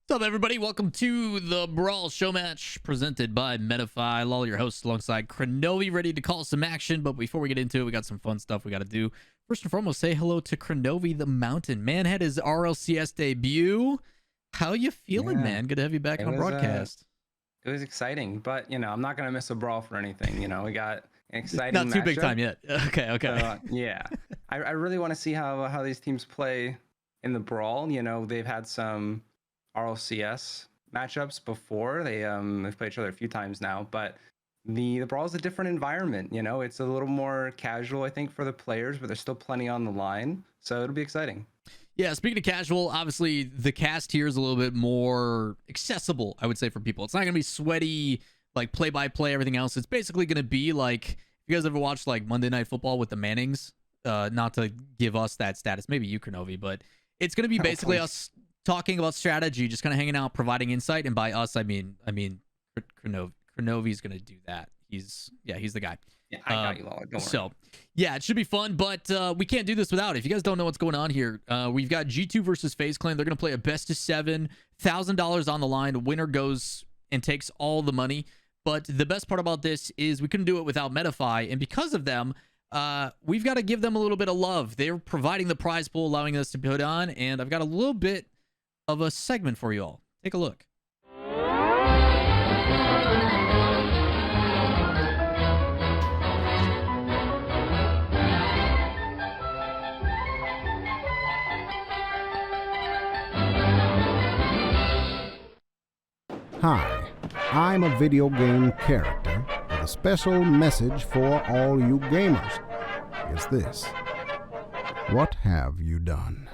What's up, everybody? Welcome to the Brawl show match presented by Medify. LAWL, your host, alongside Kronovi, ready to call some action. But before we get into it, we got some fun stuff we got to do. First and foremost, say hello to Kronovi the Mountain. Man had his RLCS debut. How you feeling, man? Good to have you back on broadcast. It was exciting, but I'm not gonna miss a Brawl for anything. We got an exciting Not too big matchup. time yet. Okay. So, yeah, I really want to see how these teams play in the Brawl. They've had some RLCS matchups before. They've played each other a few times now, but the Brawl is a different environment. It's a little more casual, I think, for the players, but there's still plenty on the line, so it'll be exciting. Yeah, speaking of casual, obviously the cast here is a little bit more accessible, I would say, for people. It's not going to be sweaty, like play-by-play, everything else. It's basically going to be like, if you guys ever watched like Monday Night Football with the Mannings, not to give us that status, maybe you, Kronovi, but it's going to be basically us talking about strategy, just kind of hanging out, providing insight. And by us, I mean, Kronovi's going to do that. He's the guy. Yeah, I got you, Lawler. Don't worry. So, yeah, it should be fun, but we can't do this without. If you guys don't know what's going on here, we've got G2 versus FaZe Clan. They're going to play a best of 7, $1,000 on the line. Winner goes and takes all the money. But the best part about this is we couldn't do it without Medify, and because of them, we've got to give them a little bit of love. They're providing the prize pool, allowing us to put on, and I've got a little bit of a segment for you all. Take a look. Hi, I'm a video game character with a special message for all you gamers. It's this. What have you done?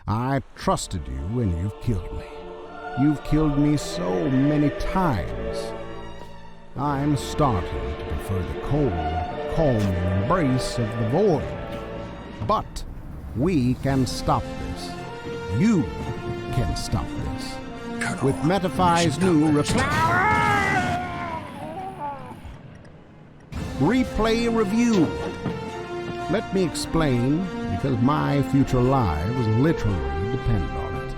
I trusted you and you've killed me. You've killed me so many times. I'm starting to prefer the cold, calming embrace of the void. But we can stop this. You can stop this. With Metafy's new replay review. Let me explain, because my future lives literally depend on it.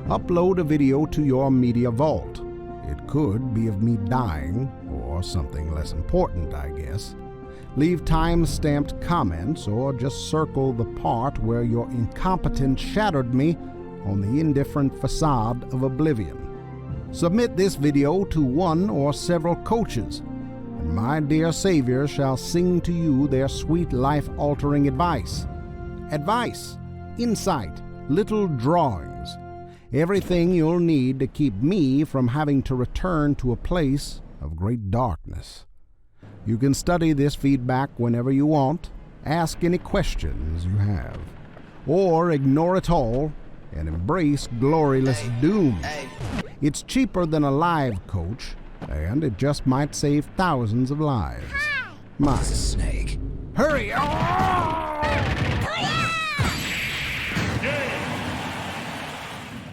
Upload a video to your media vault. It could be of me dying, or something less important, I guess. Leave time-stamped comments, or just circle the part where your incompetence shattered me on the indifferent facade of oblivion. Submit this video to one or several coaches, and my dear savior shall sing to you their sweet life-altering advice. Advice, insight, little drawings, everything you'll need to keep me from having to return to a place of great darkness. You can study this feedback whenever you want, ask any questions you have, or ignore it all and embrace gloryless doom. It's cheaper than a live coach, and it just might save thousands of lives. My snake. Hurry!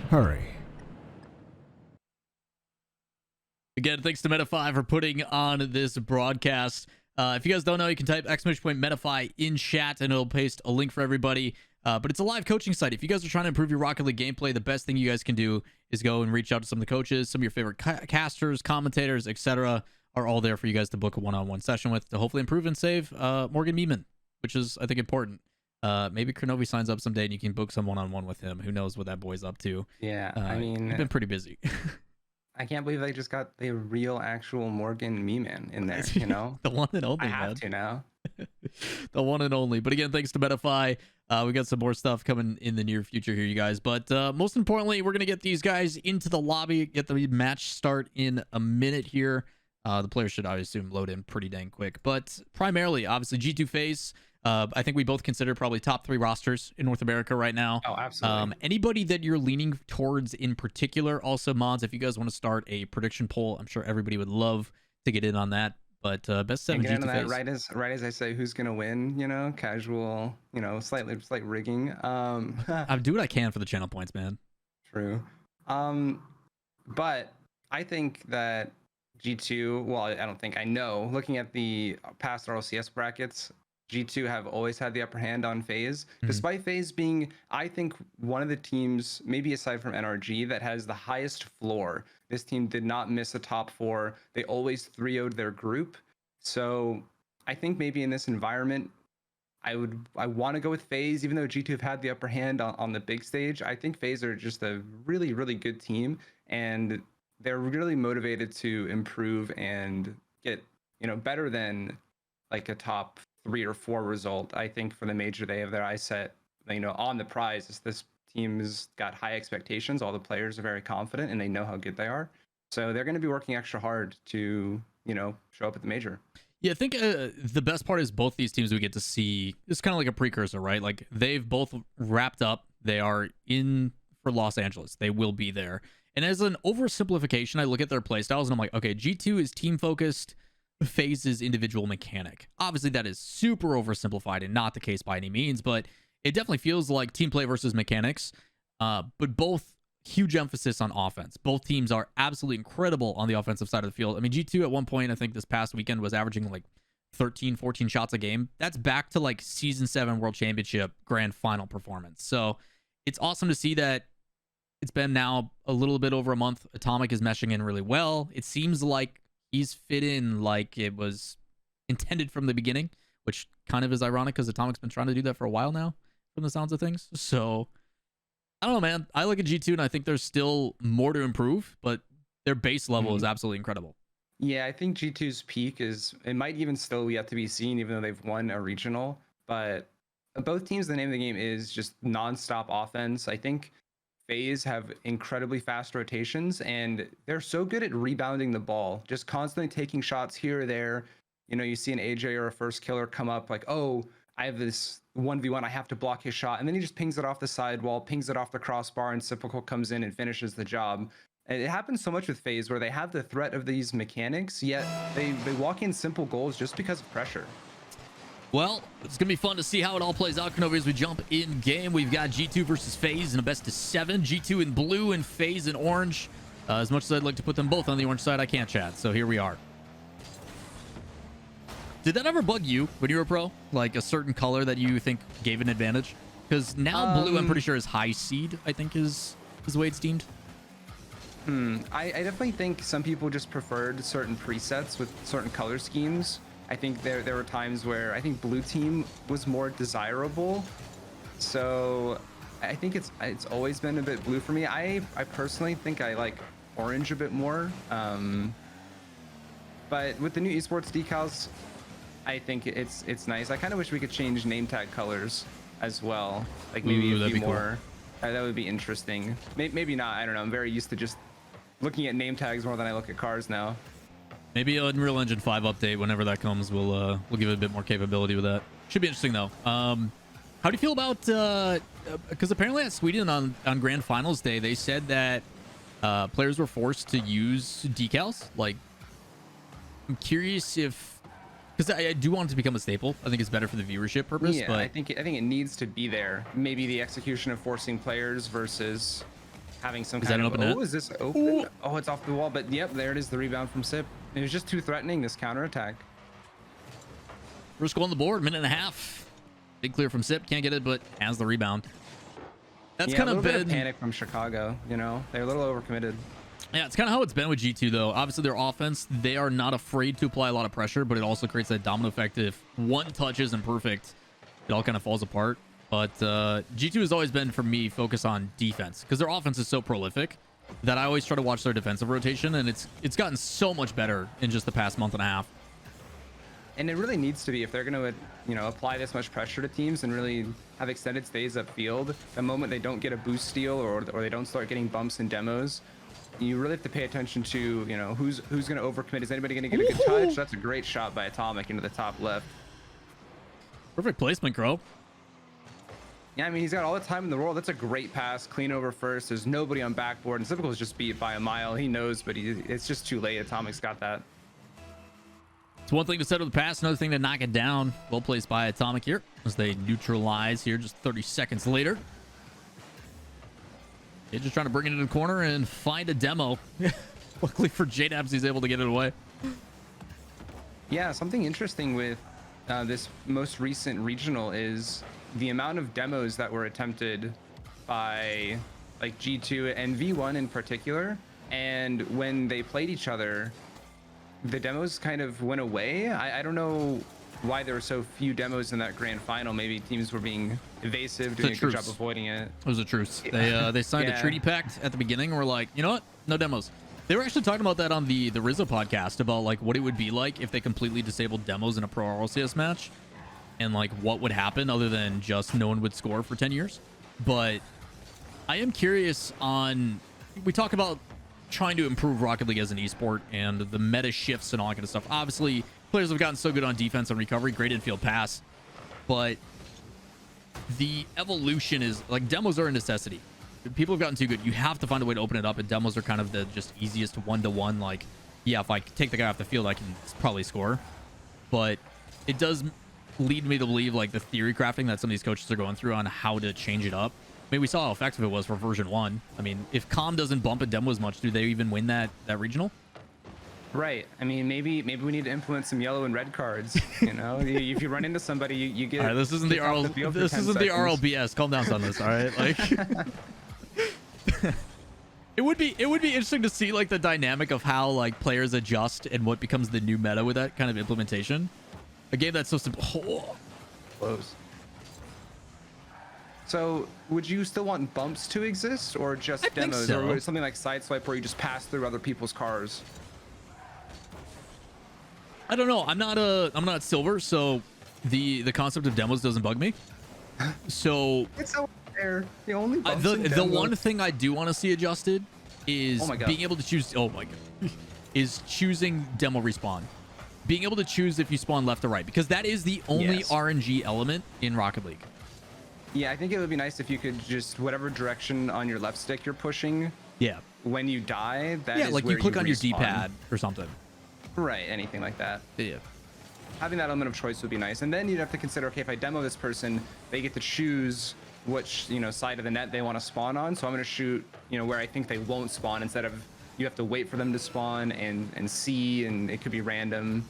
Hurry. Again, thanks to Medify for putting on this broadcast. If you guys don't know, you can type !Medify in chat and it'll paste a link for everybody. But it's a live coaching site. If you guys are trying to improve your Rocket League gameplay, the best thing you guys can do is go and reach out to some of the coaches. Some of your favorite casters, commentators, etc. are all there for you guys to book a one-on-one session with to hopefully improve and save Morgan Meeman, which is, I think, important. Maybe Kronovi signs up someday and you can book some one-on-one with him. Who knows what that boy's up to? Yeah, I mean, he's been pretty busy. I can't believe they just got the real, actual Morgan Meeman in there. The one and only. I have to now. The one and only. But again, thanks to Medify. We got some more stuff coming in the near future here, you guys. But most importantly, we're going to get these guys into the lobby, get the match start in a minute here. The players should, I assume, load in pretty dang quick. But primarily, obviously, G2 FaZe. I think we both consider probably top 3 rosters in North America right now. Oh, absolutely. Anybody that you're leaning towards in particular? Also, mods, if you guys want to start a prediction poll, I'm sure everybody would love to get in on that. But best 7 G2 FaZe. Right as I say who's gonna win, casual, slight rigging. I do what I can for the channel points, man. True. But I think that G2, well, I don't think, I know, looking at the past RLCS brackets, G2 have always had the upper hand on FaZe, despite FaZe being, I think, one of the teams, maybe aside from NRG, that has the highest floor. This team did not miss a top 4. They always 3-0'd their group. So I think maybe in this environment, I want to go with FaZe, even though G2 have had the upper hand on the big stage. I think FaZe are just a really, really good team, and they're really motivated to improve and get, better than like a top 3 or 4 result. I think for the major, they have their eyes set, on the prize. This team's got high expectations. All the players are very confident and they know how good they are. So they're going to be working extra hard to, show up at the major. Yeah, I think the best part is both these teams we get to see. It's kind of like a precursor, right? Like they've both wrapped up. They are in for Los Angeles. They will be there. And as an oversimplification, I look at their playstyles and I'm like, okay, G2 is team focused. FaZe is individual mechanic. Obviously, that is super oversimplified and not the case by any means, but it definitely feels like team play versus mechanics. But both huge emphasis on offense. Both teams are absolutely incredible on the offensive side of the field. I mean, G2 at one point, I think this past weekend, was averaging like 13, 14 shots a game. That's back to like Season 7 World Championship Grand Final performance. So it's awesome to see that it's been now a little bit over a month. Atomic is meshing in really well. It seems like he's fit in like it was intended from the beginning, which kind of is ironic because Atomic's been trying to do that for a while now, from the sounds of things. So I don't know, man. I look at G2 and I think there's still more to improve, but their base level is absolutely incredible. Yeah, I think G2's peak it might even still yet to be seen, even though they've won a regional. But both teams, the name of the game is just nonstop offense. I think FaZe have incredibly fast rotations, and they're so good at rebounding the ball, just constantly taking shots here or there. You see an AJ or a first killer come up like, oh, I have this 1v1, I have to block his shot. And then he just pings it off the sidewall, pings it off the crossbar, and Typical comes in and finishes the job. And it happens so much with FaZe where they have the threat of these mechanics, yet they walk in simple goals just because of pressure. Well, it's going to be fun to see how it all plays out, Kenobi, as we jump in game. We've got G2 versus FaZe in a best of 7. G2 in blue and FaZe in orange. As much as I'd like to put them both on the orange side, I can't, chat. So here we are. Did that ever bug you when you were pro? Like a certain color that you think gave an advantage? Because now blue, I'm pretty sure, is high seed, I think is the way it's deemed. I definitely think some people just preferred certain presets with certain color schemes. I think there were times where I think blue team was more desirable. So I think it's always been a bit blue for me. I personally think I like orange a bit more. But with the new esports decals, I think it's nice. I kind of wish we could change name tag colors as well. Like maybe a few more. Cool. That would be interesting. Maybe not. I don't know. I'm very used to just looking at name tags more than I look at cars now. Maybe an Unreal Engine 5 update, whenever that comes, we'll give it a bit more capability with that. Should be interesting though. How do you feel about because apparently at Sweden on Grand Finals Day they said that players were forced to use decals. Like, I'm curious if, because I do want it to become a staple. I think it's better for the viewership purpose. Yeah, but I think it needs to be there. Maybe the execution of forcing players versus having some kind of, oh, is this open? Ooh. Oh, it's off the wall. But yep, there it is, the rebound from Sip. It was just too threatening, this counterattack. First goal on the board, minute and a half. Big clear from Sip, can't get it, but has the rebound. That's kind of been bit of panic from Chicago. They're a little overcommitted. Yeah, it's kind of how it's been with G2 though. Obviously their offense, they are not afraid to apply a lot of pressure, but it also creates that domino effect. If one touch isn't perfect, it all kind of falls apart. But G2 has always been, for me, focused on defense, because their offense is so prolific that I always try to watch their defensive rotation, and it's gotten so much better in just the past month and a half. And it really needs to be, if they're going to, apply this much pressure to teams and really have extended stays upfield. The moment they don't get a boost steal or they don't start getting bumps in demos, you really have to pay attention to, who's going to overcommit. Is anybody going to get a good touch? That's a great shot by Atomic into the top left. Perfect placement, Crow. Yeah, I mean, he's got all the time in the world. That's a great pass. Clean over first. There's nobody on backboard. And Typical is just beat by a mile. He knows, but it's just too late. Atomic's got that. It's one thing to settle the pass, another thing to knock it down. Well placed by Atomic here as they neutralize here just 30 seconds later. They're just trying to bring it in the corner and find a demo. Luckily for JDabs, he's able to get it away. Yeah, something interesting with this most recent regional is the amount of demos that were attempted by like G2 and V1 in particular. And when they played each other, the demos kind of went away. I don't know why there were so few demos in that grand final. Maybe teams were being evasive, doing a good job avoiding it. It was a truce. They signed a treaty pact at the beginning. We're like, you know what? No demos. They were actually talking about that on the Rizzo podcast about like what it would be like if they completely disabled demos in a pro RLCS match, and like what would happen other than just no one would score for 10 years. But I am curious on, we talk about trying to improve Rocket League as an esport and the meta shifts and all that kind of stuff. Obviously, players have gotten so good on defense and recovery, great infield pass, but the evolution is like demos are a necessity. People have gotten too good. You have to find a way to open it up, and demos are kind of the just easiest one-to-one. Like, yeah, if I take the guy off the field, I can probably score. But it does lead me to believe like the theory crafting that some of these coaches are going through on how to change it up. I mean, we saw how effective it was for version 1. I mean, if Calm doesn't bump a demo as much, do they even win that regional? Right. I mean, maybe we need to implement some yellow and red cards. You know, if you run into somebody, you get. All right, this isn't the RL. This isn't the RLBS. Calm down on this. All right, like. It would be interesting to see like the dynamic of how like players adjust and what becomes the new meta with that kind of implementation. A game that's so simple. Oh. Close. So, would you still want bumps to exist, or just demos, or something like Sideswipe where you just pass through other people's cars? I don't know. I'm not silver, so the concept of demos doesn't bug me. So it's so fair. The only bumps the one thing I do want to see adjusted is being able to choose. Oh my god, is choosing demo respawn. Being able to choose if you spawn left or right, because that is the only RNG element in Rocket League. Yeah, I think it would be nice if you could just whatever direction on your left stick you're pushing. Yeah. When you die, that is like where you click on your respawn. D-pad or something. Right, anything like that. Yeah. Having that element of choice would be nice, and then you'd have to consider, okay, if I demo this person, they get to choose which side of the net they want to spawn on. So I'm going to shoot where I think they won't spawn, instead of you have to wait for them to spawn and see, and it could be random.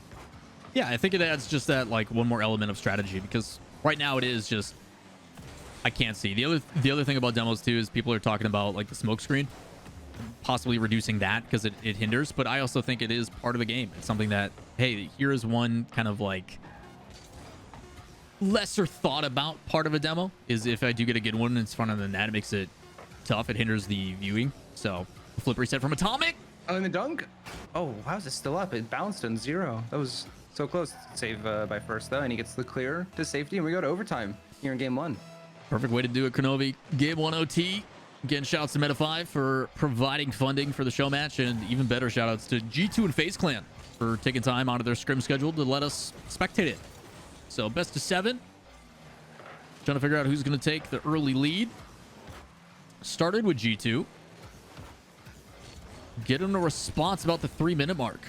Yeah, I think it adds just that like one more element of strategy, because right now it is just I can't see. The other thing about demos too is people are talking about like the smoke screen, possibly reducing that because it hinders. But I also think it is part of the game. It's something that, hey, here is one kind of like lesser thought about part of a demo, is if I do get a good one in front of the net, it makes it tough. It hinders the viewing. So flip reset from Atomic. Oh, and the dunk. Oh, how is it still up? It bounced on 0. That was so close. Save by first though, and he gets the clear to safety, and we go to overtime here in game 1. Perfect way to do it, Kronovi. Game 1 OT. Again, shouts to Medify for providing funding for the show match, and even better shoutouts to G2 and FaZe Clan for taking time out of their scrim schedule to let us spectate it. So best of 7. Trying to figure out who's going to take the early lead. Started with G2. Getting a response about the 3-minute mark.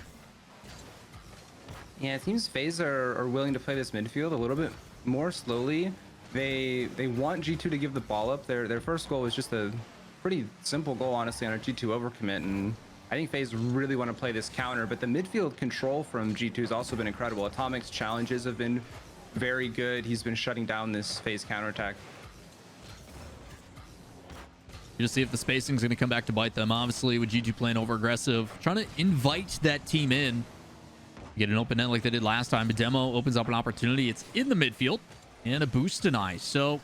Yeah, it seems FaZe are willing to play this midfield a little bit more slowly. They want G2 to give the ball up. Their first goal was just a pretty simple goal, honestly, on a G2 overcommit, and I think FaZe really want to play this counter, but the midfield control from G2 has also been incredible. Atomic's challenges have been very good. He's been shutting down this FaZe counterattack. You just see if the spacing's going to come back to bite them. Obviously, with G2 playing over aggressive, trying to invite that team in. Get an open net like they did last time. A demo opens up an opportunity. It's in the midfield. And a boost deny. So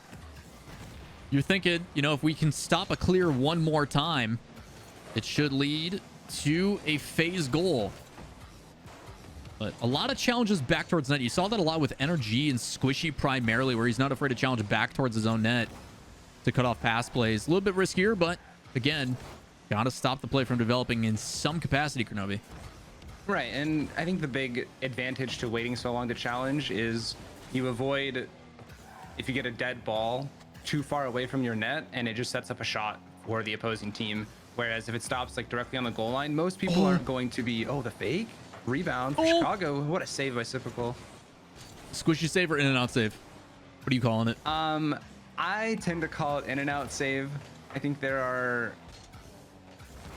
you're thinking, if we can stop a clear one more time, it should lead to a FaZe goal. But a lot of challenges back towards net. You saw that a lot with Energy and Squishy primarily, where he's not afraid to challenge back towards his own net to cut off pass plays. A little bit riskier, but again, gotta stop the play from developing in some capacity, Kronovi. Right, and I think the big advantage to waiting so long to challenge is you avoid, if you get a dead ball too far away from your net, and it just sets up a shot for the opposing team. Whereas if it stops like directly on the goal line, most people aren't going to be, the fake rebound for Chicago. What a save by Cypical. Squishy save or in and out save? What are you calling it? I tend to call it in and out save. I think there are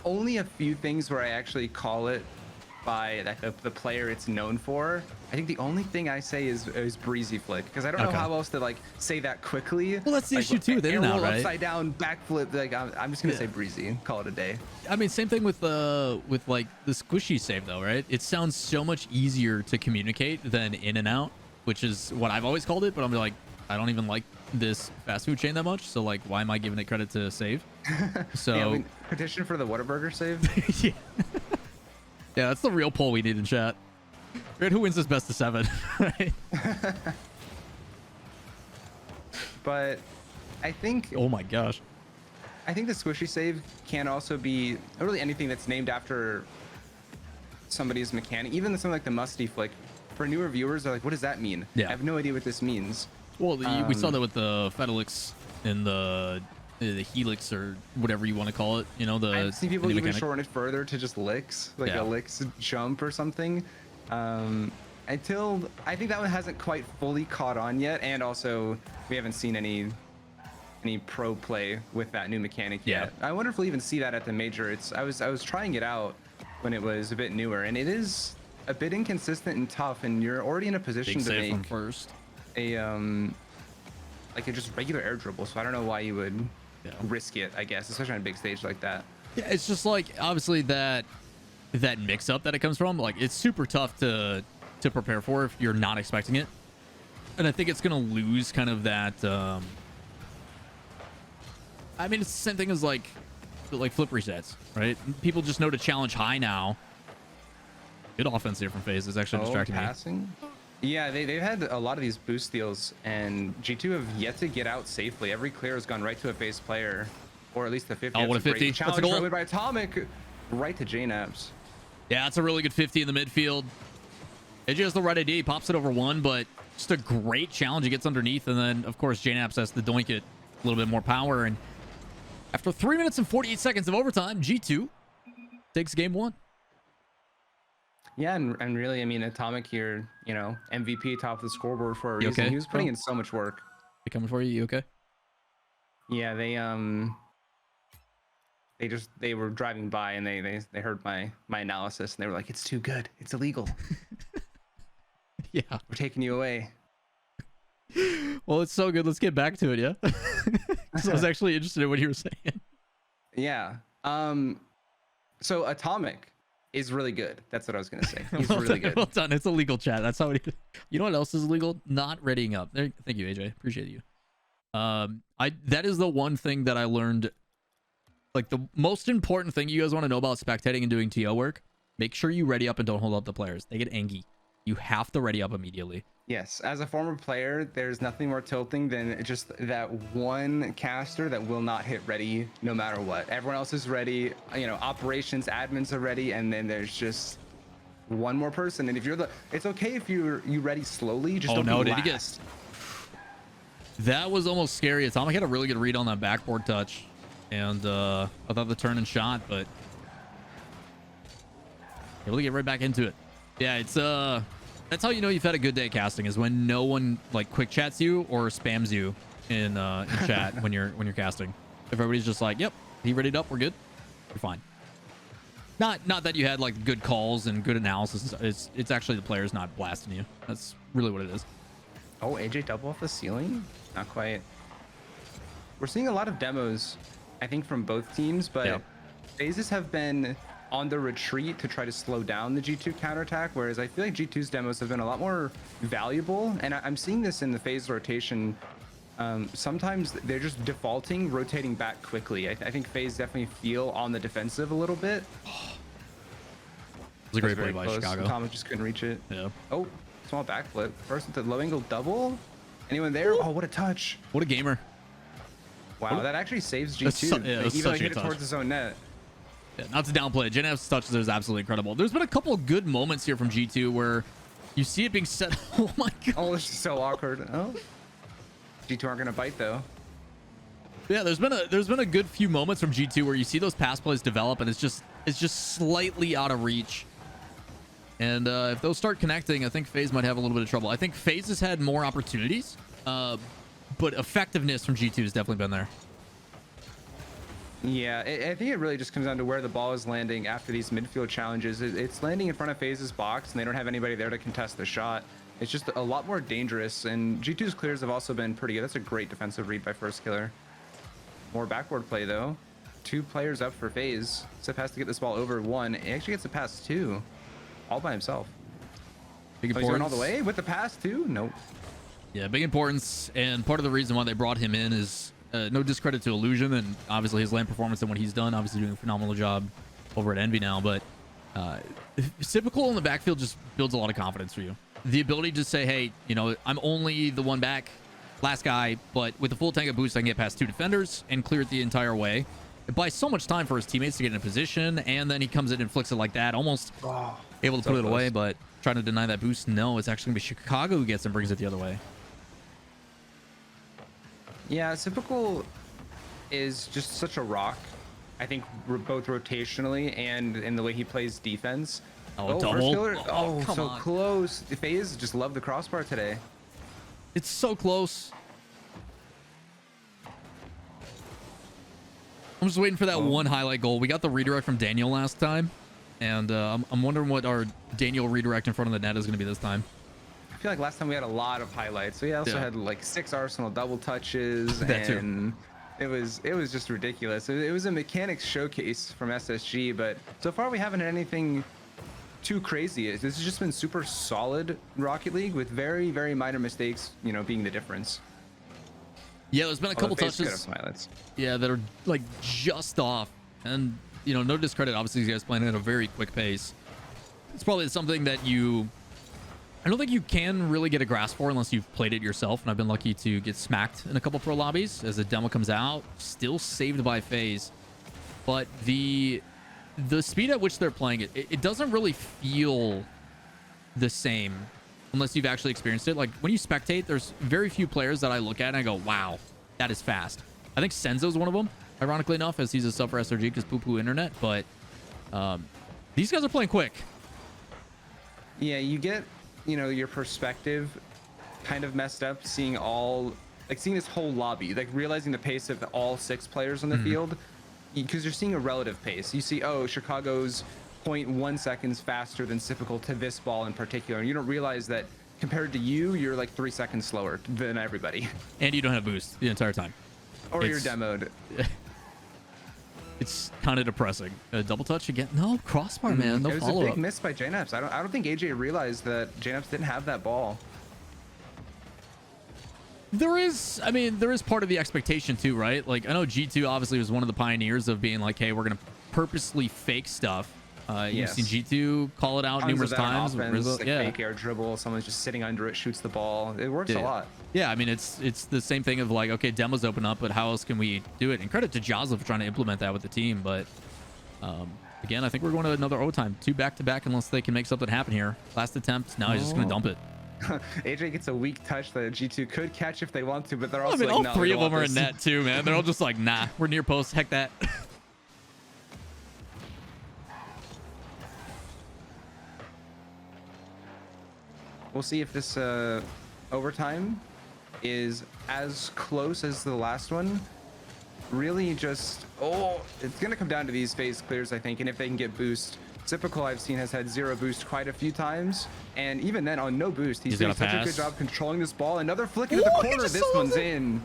only a few things where I actually call it by the player it's known for. I think the only thing I say is breezy flick, because I don't know how else to like say that quickly. Well, that's the like, issue too with air In-N-Out, roll, right? upside down, backflip. Like I'm just gonna say breezy. Call it a day. I mean, same thing with like the squishy save though, right? It sounds so much easier to communicate than In-N-Out, which is what I've always called it. But I'm like, I don't even like this fast food chain that much, so like, why am I giving it credit to save? So yeah, petition for the Whataburger save. yeah, yeah, that's the real poll we need in chat. Right, who wins this best of 7? Right? But I think, Oh my gosh. I think the squishy save can also be really anything that's named after somebody's mechanic. Even something like the musty flick. For newer viewers, they're like, what does that mean? Yeah. I have no idea what this means. Well, we saw that with the Fedelix and the Helix or whatever you want to call it. You know, the I've seen people even mechanic. shorten it further to just licks, like Yeah. a licks jump or something. Until I think that one hasn't quite fully caught on yet, and also we haven't seen any pro play with that new mechanic yet. I wonder if we'll even see that at the major. I was trying it out when it was a bit newer, and it is a bit inconsistent and tough, and you're already in a position Big to save make from first. a like a just regular air dribble. So I don't know why you would risk it, I guess, especially on a big stage like that. Yeah, it's just like obviously that mix up that it comes from. Like it's super tough to prepare for if you're not expecting it, and I think it's gonna lose kind of that. I mean, it's the same thing as like flip resets, right? People just know to challenge high now. Good offense here from FaZe. Is actually distracting me. Passing. Yeah, they've had a lot of these boost steals, and G2 have yet to get out safely. Every clear has gone right to a FaZe player, or at least a 50. Oh, what a 50. That's a Challenge goal. early by Atomic, right to JNAPS. Yeah, it's a really good 50 in the midfield. AJ has the right ID, pops it over one, but just a great challenge. He gets underneath, and then, of course, JNAPS has to doink it a little bit more power. And after 3 minutes and 48 seconds of overtime, G2 takes game 1. Yeah, and really, I mean, Atomic here, you know, MVP top of the scoreboard for a reason. okay, He was putting bro? in so much work. They coming for you? You okay? Yeah, they were driving by and they heard my analysis and they were like, it's too good, it's illegal, Yeah. we're taking you away. Well, it's so good. Let's get back to it, yeah? 'Cause I was actually interested in what you were saying. Yeah. So Atomic is really good. That's what I was gonna say. He's Well really done, good. Well done. It's illegal, chat. That's how it is. You know what else is illegal? Not readying up. There, thank you, AJ. Appreciate you. That is the one thing that I learned. Like the most important thing you guys want to know about spectating and doing TO work, make sure you ready up and don't hold up the players. They get angry. You have to ready up immediately. Yes, as a former player, there's nothing more tilting than just that one caster that will not hit ready no matter what. Everyone else is ready, you know, operations, admins are ready, and then there's just one more person. And if you're it's okay if you ready slowly, just don't be did last. he get? That was almost scary. Atomic had a really good read on that backboard touch, and I thought the turn and shot, but able to get right back into it. Yeah, it's that's how you know you've had a good day casting, is when no one like quick chats you or spams you in chat when you're casting. If everybody's just like, yep, he readied up, we're good, you're fine. Not that you had like good calls and good analysis. It's actually the players not blasting you. That's really what it is. Oh, AJ double off the ceiling? Not quite. We're seeing a lot of demos, I think, from both teams, but FaZes have been on the retreat to try to slow down the G2 counterattack, whereas I feel like G2's demos have been a lot more valuable, and I'm seeing this in the FaZe rotation. Sometimes they're just defaulting, rotating back quickly. I think FaZe definitely feel on the defensive a little bit. It was a great play by Chicago. Atomic just couldn't reach it. Yeah. Oh, small backflip. First with the low angle double. Anyone there? Oh, what a touch. What a gamer. Wow, that actually saves That's G2. that's Even such though a he hit good it touch. towards his own net. Yeah, not to downplay it. JNF's touches is absolutely incredible. There's been a couple of good moments here from G2 where you see it being set. Oh my god. Oh, it's just so awkward. Oh. G2 aren't gonna bite though. Yeah, there's been a good few moments from G2 where you see those pass plays develop and it's just slightly out of reach. And if those start connecting, I think FaZe might have a little bit of trouble. I think FaZe has had more opportunities, but effectiveness from G2 has definitely been there. Yeah, I think it really just comes down to where the ball is landing after these midfield challenges. It's landing in front of FaZe's box, and they don't have anybody there to contest the shot. It's just a lot more dangerous, and G2's clears have also been pretty good. That's a great defensive read by First Killer. More backboard play, though. 2 players up for FaZe. Sip has to get this ball over 1. He actually gets a pass 2, all by himself. Big he's going all the way with the pass, too? Nope. Yeah, big importance, and part of the reason why they brought him in is no discredit to Illusion and obviously his lane performance and what he's done. Obviously doing a phenomenal job over at Envy now, but Typical in the backfield just builds a lot of confidence for you. The ability to say, hey, you know, I'm only the one back, last guy, but with the full tank of boost, I can get past 2 defenders and clear it the entire way. It buys so much time for his teammates to get in a position, and then he comes in and flicks it like that, almost able to put it away, but trying to deny that boost. No, it's actually going to be Chicago who gets and brings it the other way. Yeah, Typical is just such a rock. I think both rotationally and in the way he plays defense. Oh, double. Oh, come so on. close. FaZe just love the crossbar today. It's so close. I'm just waiting for that one highlight goal. We got the redirect from Daniel last time, and I'm wondering what our Daniel redirect in front of the net is going to be this time. I feel like last time we had a lot of highlights. We also had like 6 Arsenal double touches, That too. and it was just ridiculous. It was a mechanics showcase from SSG, but so far we haven't had anything too crazy. This has just been super solid Rocket League with very, very minor mistakes, you know, being the difference. Yeah, there's been a couple touches. Yeah, that are like just off, and you know, no discredit. Obviously, these guys playing at a very quick pace. It's probably something that I don't think you can really get a grasp for unless you've played it yourself. And I've been lucky to get smacked in a couple pro lobbies as the demo comes out. Still saved by FaZe, but the speed at which they're playing it doesn't really feel the same unless you've actually experienced it. Like when you spectate, there's very few players that I look at and I go, wow, that is fast. I think Senzo's one of them, ironically enough, as he's a sub for SRG because poo-poo internet, but these guys are playing quick. Yeah, you get, you know, your perspective kind of messed up seeing this whole lobby, like realizing the pace of all 6 players on the field, because you're seeing a relative pace. You see, oh, Chicago's 0.1 seconds faster than typical to this ball in particular, and you don't realize that compared to you're like 3 seconds slower than everybody. And you don't have boost the entire time. Or you're demoed. It's kind of depressing. Double touch again. No, crossbar, man. No It was follow a big up. miss by JNaps. I don't think AJ realized that JNaps didn't have that ball. There is part of the expectation too, right? Like I know G2 obviously was one of the pioneers of being like, hey, we're gonna purposely fake stuff. You've seen G2 call it out numerous times. Like fake air dribble, someone's just sitting under it, shoots the ball. It works a lot. Yeah, I mean it's the same thing of like, okay, demos open up, but how else can we do it? And credit to Jazza for trying to implement that with the team. But again, I think we're going to another overtime, 2 back-to-back, unless they can make something happen here. Last attempt, now he's just gonna dump it. AJ gets a weak touch that G2 could catch if they want to, but they're also all no, 3 of them are in net too, man. They're all just like, nah, we're near post, heck that. We'll see if this overtime is as close as the last one. Really just, it's going to come down to these phase clears, I think, and if they can get boost. Typical, I've seen, has had 0 boost quite a few times, and even then on no boost, he's doing such a good job controlling this ball. Another flick into the corner, this one's in.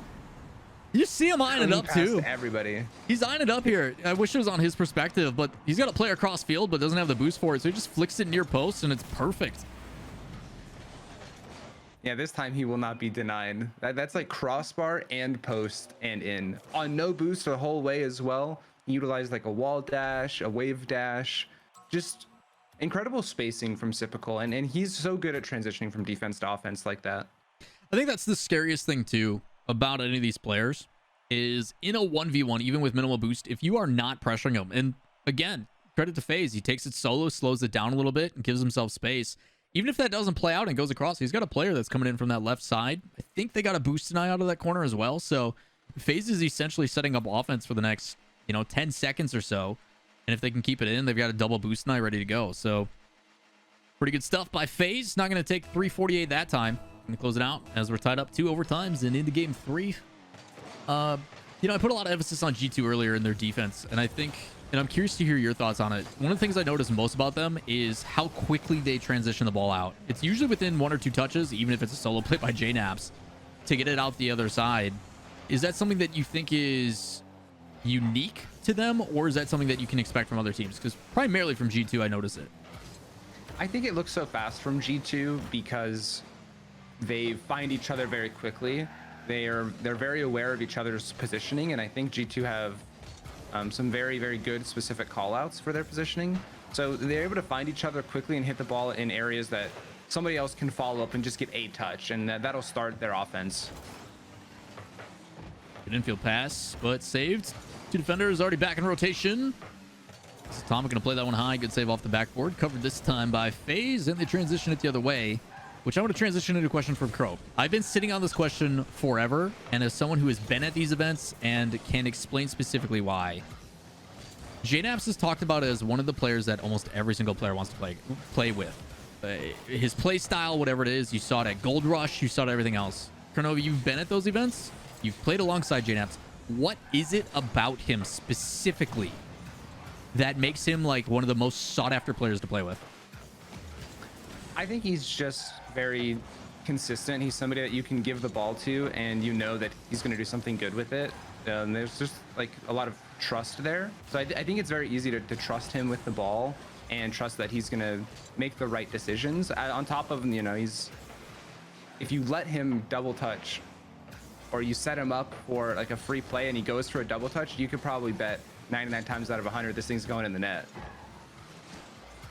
You see him eyeing it up too. Everybody. He's eyeing it up here. I wish it was on his perspective, but he's got to play across field, but doesn't have the boost for it, so he just flicks it near post, and it's perfect. Yeah, this time he will not be denied. That's like crossbar and post and in. On no boost the whole way as well. He utilized like a wall dash, a wave dash. Just incredible spacing from Typical, and he's so good at transitioning from defense to offense like that. I think that's the scariest thing too about any of these players is in a 1v1, even with minimal boost, if you are not pressuring them. And again, credit to FaZe, he takes it solo, slows it down a little bit, and gives himself space. Even if that doesn't play out and goes across, he's got a player that's coming in from that left side. I think they got a boost deny out of that corner as well. So FaZe is essentially setting up offense for the next, 10 seconds or so. And if they can keep it in, they've got a double boost deny ready to go. So pretty good stuff by FaZe. Not going to take 348 that time. Going to close it out as we're tied up 2 overtimes and into game 3. You know, I put a lot of emphasis on G2 earlier in their defense, and I think, and I'm curious to hear your thoughts on it. One of the things I notice most about them is how quickly they transition the ball out. It's usually within 1 or 2 touches, even if it's a solo play by JNaps, to get it out the other side. Is that something that you think is unique to them, or is that something that you can expect from other teams? Because primarily from G2, I notice it. I think it looks so fast from G2 because they find each other very quickly. They're very aware of each other's positioning, and I think G2 have some very, very good specific callouts for their positioning. So they're able to find each other quickly and hit the ball in areas that somebody else can follow up and just get a touch, and that'll start their offense. Good infield pass, but saved. 2 defenders already back in rotation. Atomic going to play that one high. Good save off the backboard. Covered this time by FaZe, and they transition it the other way, which I want to transition into a question from Crow. I've been sitting on this question forever, and as someone who has been at these events and can explain specifically why, JNaps is talked about as one of the players that almost every single player wants to play with. His play style, whatever it is, you saw it at Gold Rush, you saw it at everything else. Kernova, you've been at those events. You've played alongside JNaps. What is it about him specifically that makes him like one of the most sought after players to play with? I think he's just very consistent. He's somebody that you can give the ball to and you know that he's going to do something good with it. There's just like a lot of trust there. So I think it's very easy to trust him with the ball and trust that he's going to make the right decisions. On top of, you know, if you let him double touch or you set him up for like a free play and he goes for a double touch, you could probably bet 99 times out of 100 this thing's going in the net.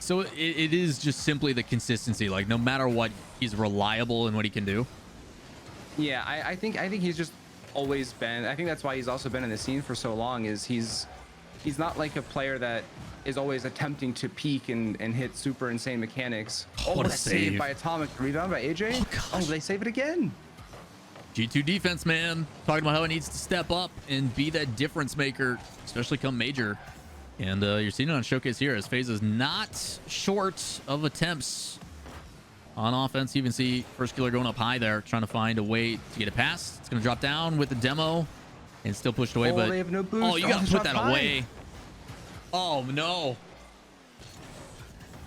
So it is just simply the consistency. Like no matter what, he's reliable in what he can do. Yeah, I think he's just always been. I think that's why he's also been in the scene for so long. Is he's not like a player that is always attempting to peak and hit super insane mechanics. What a that save by Atomic, rebound by AJ. Oh, they save it again. G2 defense, man. Talking about how he needs to step up and be that difference maker, especially come major. And you're seeing it on Showcase here as FaZe is not short of attempts on offense. You even see first killer going up high there, trying to find a way to get it past. It's going to drop down with the demo and still pushed away. But they have no boost. Oh, you got to put that high. away. Oh, no.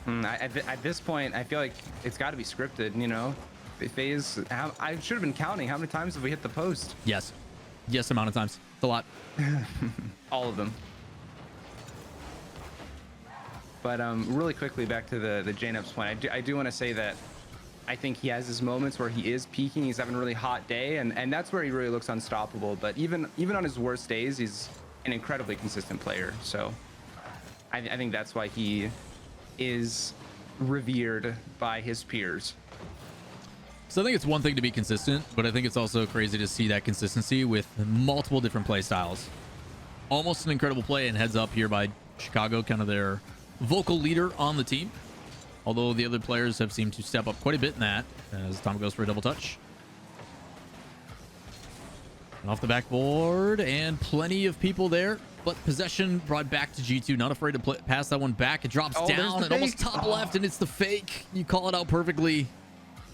At this point, I feel like it's got to be scripted, you know? FaZe, I should have been counting. How many times have we hit the post? Yes. Yes, amount of times. It's a lot. All of them. But really quickly back to the JNaps point, I do want to say that I think he has his moments where he is peaking. He's having a really hot day, and that's where he really looks unstoppable. But even on his worst days, he's an incredibly consistent player. So I think that's why he is revered by his peers. So I think it's one thing to be consistent, but I think it's also crazy to see that consistency with multiple different play styles. Almost an incredible play, and heads up here by Chicago, kind of their vocal leader on the team. Although the other players have seemed to step up quite a bit in that as Tom goes for a double touch. And off the backboard, and plenty of people there, but possession brought back to G2. Not afraid to pass that one back. It drops down and almost top left, and it's the fake. You call it out perfectly.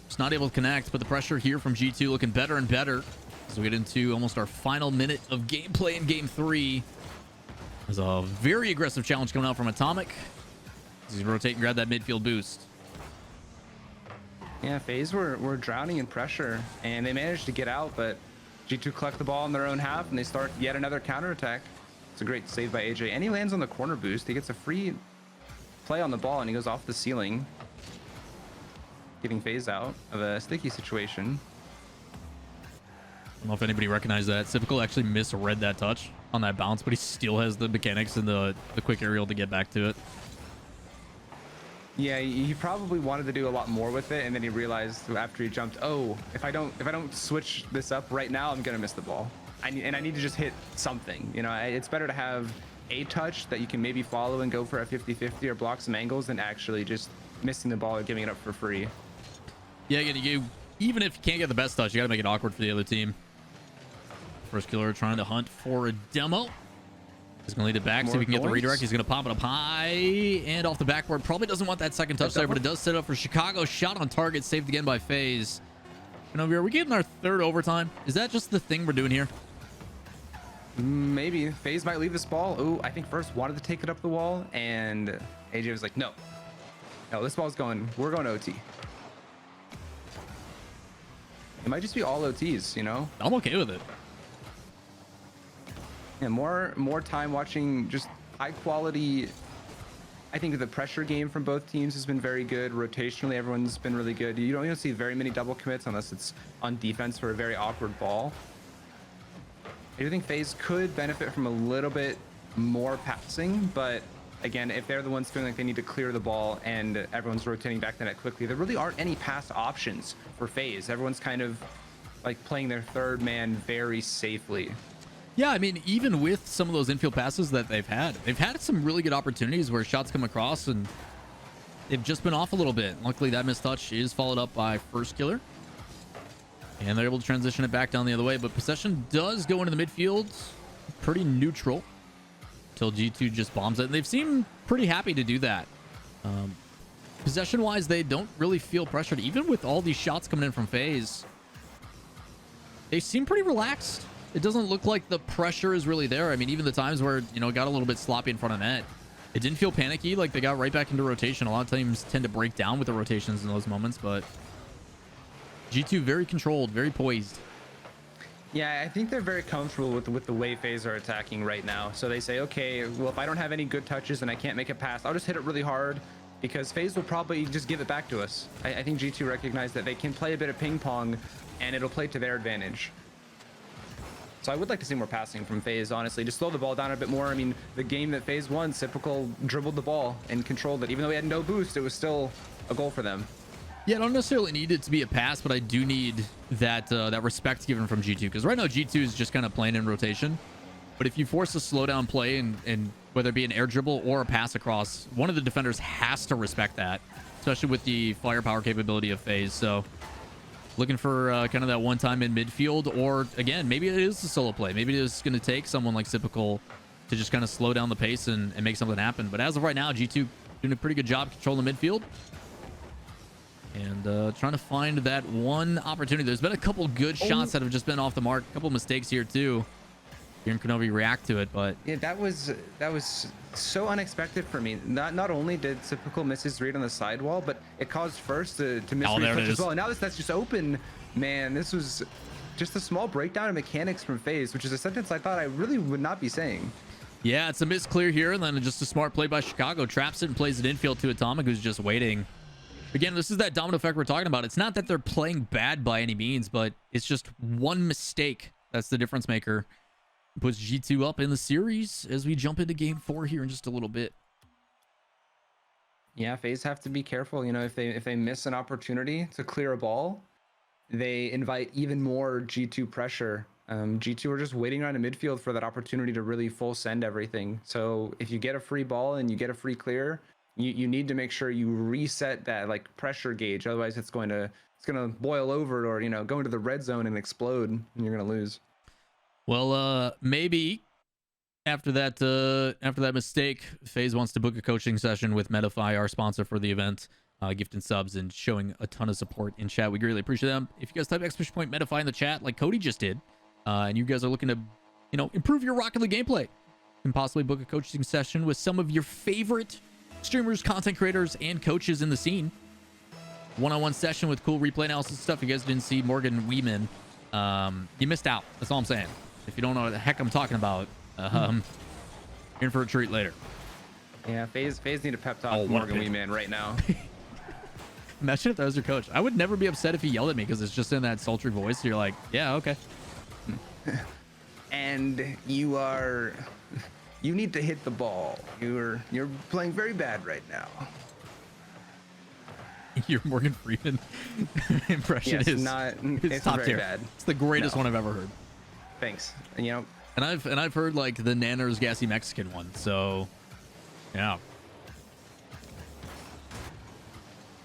Just not able to connect, but the pressure here from G2 looking better and better as we get into almost our final minute of gameplay in game 3. There's a very aggressive challenge coming out from Atomic. He's rotate and grab that midfield boost. Yeah, FaZe were drowning in pressure, and they managed to get out, but G2 collect the ball in their own half, and they start yet another counterattack. It's a great save by AJ, and he lands on the corner boost. He gets a free play on the ball, and he goes off the ceiling, getting FaZe out of a sticky situation. I don't know if anybody recognized that. Typical actually misread that touch on that bounce, but he still has the mechanics and the quick aerial to get back to it. Yeah, he probably wanted to do a lot more with it, and then he realized after he jumped, oh, if I don't switch this up right now, I'm gonna miss the ball. I need to just hit something. You know, it's better to have a touch that you can maybe follow and go for a 50-50 or block some angles than actually just missing the ball or giving it up for free. Yeah, again, even if you can't get the best touch, you gotta make it awkward for the other team. First killer trying to hunt for a demo. He's going to lead it back so we can get the redirect. He's going to pop it up high and off the backboard. Probably doesn't want that second touch there, but it does set up for Chicago. Shot on target, saved again by FaZe. And over here, are we getting our third overtime? Is that just the thing we're doing here? Maybe FaZe might leave this ball. Ooh, I think first wanted to take it up the wall, and AJ was like, no, this ball's going. We're going OT. It might just be all OTs, you know. I'm okay with it. And more time watching just high quality. I think the pressure game from both teams has been very good. Rotationally, everyone's been really good. You don't see very many double commits unless it's on defense for a very awkward ball. I do think FaZe could benefit from a little bit more passing, but again, if they're the ones feeling like they need to clear the ball and everyone's rotating back the net quickly, there really aren't any pass options for FaZe. Everyone's kind of like playing their third man very safely. Yeah, I mean, even with some of those infield passes that they've had some really good opportunities where shots come across and they've just been off a little bit. Luckily, that missed touch is followed up by first killer. And they're able to transition it back down the other way. But possession does go into the midfield. Pretty neutral. Until G2 just bombs it. And they've seemed pretty happy to do that. Possession-wise, they don't really feel pressured. Even with all these shots coming in from FaZe, they seem pretty relaxed. It doesn't look like the pressure is really there. I mean, even the times where, you know, it got a little bit sloppy in front of net, it didn't feel panicky. Like, they got right back into rotation. A lot of teams tend to break down with the rotations in those moments, but G2 very controlled, very poised. Yeah, I think they're very comfortable with the way FaZe are attacking right now. So they say, okay, well, if I don't have any good touches and I can't make a pass, I'll just hit it really hard because FaZe will probably just give it back to us. I think G2 recognize that they can play a bit of ping pong and it'll play to their advantage. So I would like to see more passing from FaZe, honestly. Just slow the ball down a bit more. I mean, the game that FaZe won, Typical dribbled the ball and controlled it. Even though we had no boost, it was still a goal for them. Yeah, I don't necessarily need it to be a pass, but I do need that that respect given from G2. Because right now, G2 is just kind of playing in rotation. But if you force a slow down play, and whether it be an air dribble or a pass across, one of the defenders has to respect that, especially with the firepower capability of FaZe. So looking for kind of that one time in midfield, or again, maybe it is a solo play. Maybe it is going to take someone like Typical to just kind of slow down the pace and make something happen. But as of right now, G2 doing a pretty good job controlling the midfield and trying to find that one opportunity. There's been a couple good shots that have just been off the mark. A couple mistakes here too. Here in Kenobi react to it, but yeah, that was so unexpected for me. Not only did Typical miss his read on the sidewall, but it caused First to miss read as well. And now that's just open. Man, this was just a small breakdown of mechanics from FaZe, which is a sentence I thought I really would not be saying. Yeah, it's a miss clear here, and then just a smart play by Chicago. Traps it and plays it infield to Atomic, who's just waiting. Again, this is that domino effect we're talking about. It's not that they're playing bad by any means, but it's just one mistake that's the difference maker. Puts G2 up in the series as we jump into game 4 here in just a little bit. Yeah, FaZe have to be careful. You know, if they miss an opportunity to clear a ball, they invite even more G2 pressure. G2 are just waiting around in midfield for that opportunity to really full send everything. So if you get a free ball and you get a free clear, you need to make sure you reset that like pressure gauge. Otherwise, it's gonna boil over, or you know, go into the red zone and explode, and you're gonna lose. Well, maybe after that mistake, FaZe wants to book a coaching session with Medify, our sponsor for the event, gifting subs and showing a ton of support in chat. We greatly appreciate them. If you guys type !Medify in the chat, like Cody just did, and you guys are looking to, you know, improve your Rocket League gameplay, and possibly book a coaching session with some of your favorite streamers, content creators, and coaches in the scene. One-on-one session with cool replay analysis stuff. If you guys didn't see Morgan Weeman, you missed out. That's all I'm saying. If you don't know what the heck I'm talking about, you're in for a treat later. Yeah, FaZe need a pep talk Morgan Weeman right now. Imagine if that was your coach. I would never be upset if he yelled at me because it's just in that sultry voice. So you're like, yeah, okay. And you need to hit the ball. You're playing very bad right now. Your Morgan Freeman impression it's it's top very tier. Bad. It's the greatest one I've ever heard. Thanks. You know, and I've heard like the Nanners Gassy Mexican one. So yeah. I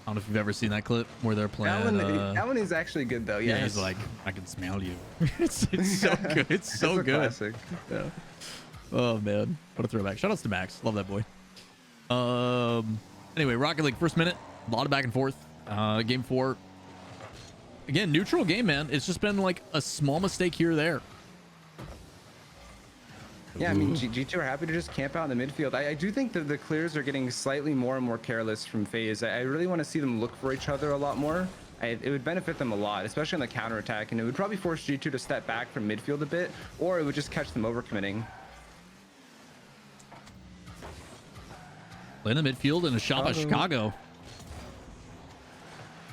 don't know if you've ever seen that clip where they're playing. That one is actually good though. Yes. Yeah, he's like, I can smell you. it's so good. It's so it's a good. Classic. Yeah. Oh man, what a throwback! Shout outs to Max. Love that boy. Anyway, Rocket League first minute, a lot of back and forth. Game 4. Again, neutral game, man. It's just been like a small mistake here or there. Yeah, I mean, G2 are happy to just camp out in the midfield. I do think that the clears are getting slightly more and more careless from FaZe. I really want to see them look for each other a lot more. It would benefit them a lot, especially on the counterattack, and it would probably force G2 to step back from midfield a bit, or it would just catch them overcommitting. In the midfield and a shot by Chicago.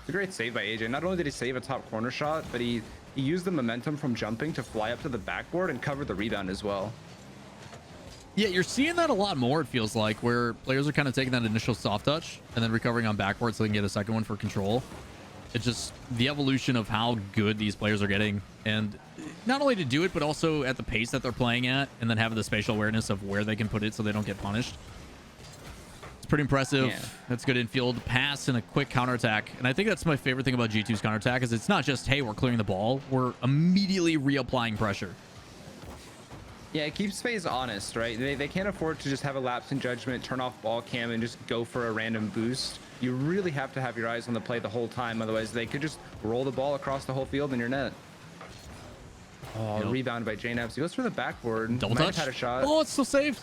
It's a great save by AJ. Not only did he save a top corner shot, but he used the momentum from jumping to fly up to the backboard and cover the rebound as well. Yeah, you're seeing that a lot more, it feels like, where players are kind of taking that initial soft touch and then recovering on backboard so they can get a second one for control. It's just the evolution of how good these players are getting. And not only to do it, but also at the pace that they're playing at, and then having the spatial awareness of where they can put it so they don't get punished. It's pretty impressive. Yeah. That's good infield pass and a quick counterattack. And I think that's my favorite thing about G2's counterattack is it's not just, hey, we're clearing the ball. We're immediately reapplying pressure. Yeah, it keeps FaZe honest, right? They can't afford to just have a lapse in judgment, turn off ball cam, and just go for a random boost. You really have to have your eyes on the play the whole time. Otherwise, they could just roll the ball across the whole field in your net. Oh, yep. Rebound by JNabs. He goes for the backboard. Double touch. Had a shot. Oh, it's still saved.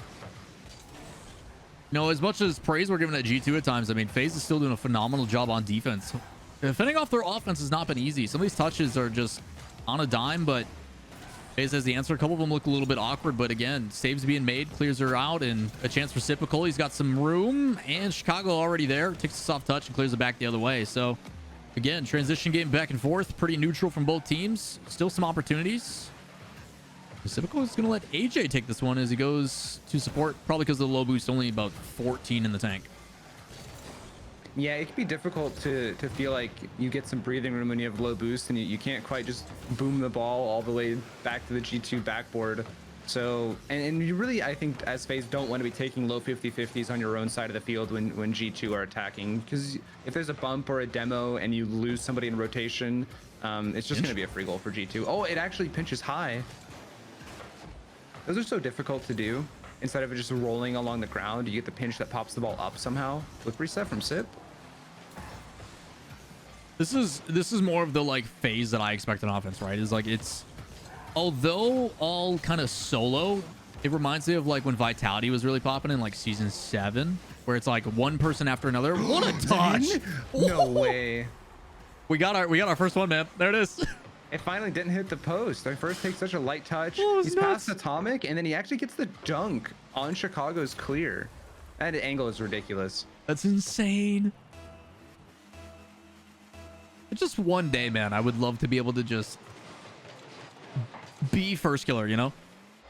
No, as much as praise we're giving at G2 at times, I mean, FaZe is still doing a phenomenal job on defense. Fending off their offense has not been easy. Some of these touches are just on a dime, but FaZe has the answer. A couple of them look a little bit awkward, but again, saves being made, clears are out, and a chance for reciprocal. He's got some room, and Chicago already there. Takes a soft touch and clears it back the other way. So, again, transition game back and forth. Pretty neutral from both teams. Still some opportunities. Reciprocal is going to let AJ take this one as he goes to support, probably because of the low boost, only about 14 in the tank. Yeah, it can be difficult to feel like you get some breathing room when you have low boost and you can't quite just boom the ball all the way back to the G2 backboard. So, and you really, I think, as FaZe, don't want to be taking low 50-50s on your own side of the field when G2 are attacking. Because if there's a bump or a demo and you lose somebody in rotation, it's just going to be a free goal for G2. Oh, it actually pinches high. Those are so difficult to do. Instead of it just rolling along the ground, you get the pinch that pops the ball up somehow. Flip reset from Sip. This is more of the like phase that I expect in offense, right? Is like it's, although all kind of solo, it reminds me of like when Vitality was really popping in like season 7, where it's like one person after another. What a touch! No way. We got our first one, man. There it is. It finally didn't hit the post. I first take such a light touch. He's nuts. past Atomic, and then he actually gets the dunk on Chicago's clear. That angle is ridiculous. That's insane. Just one day, man, I would love to be able to just be first killer, you know?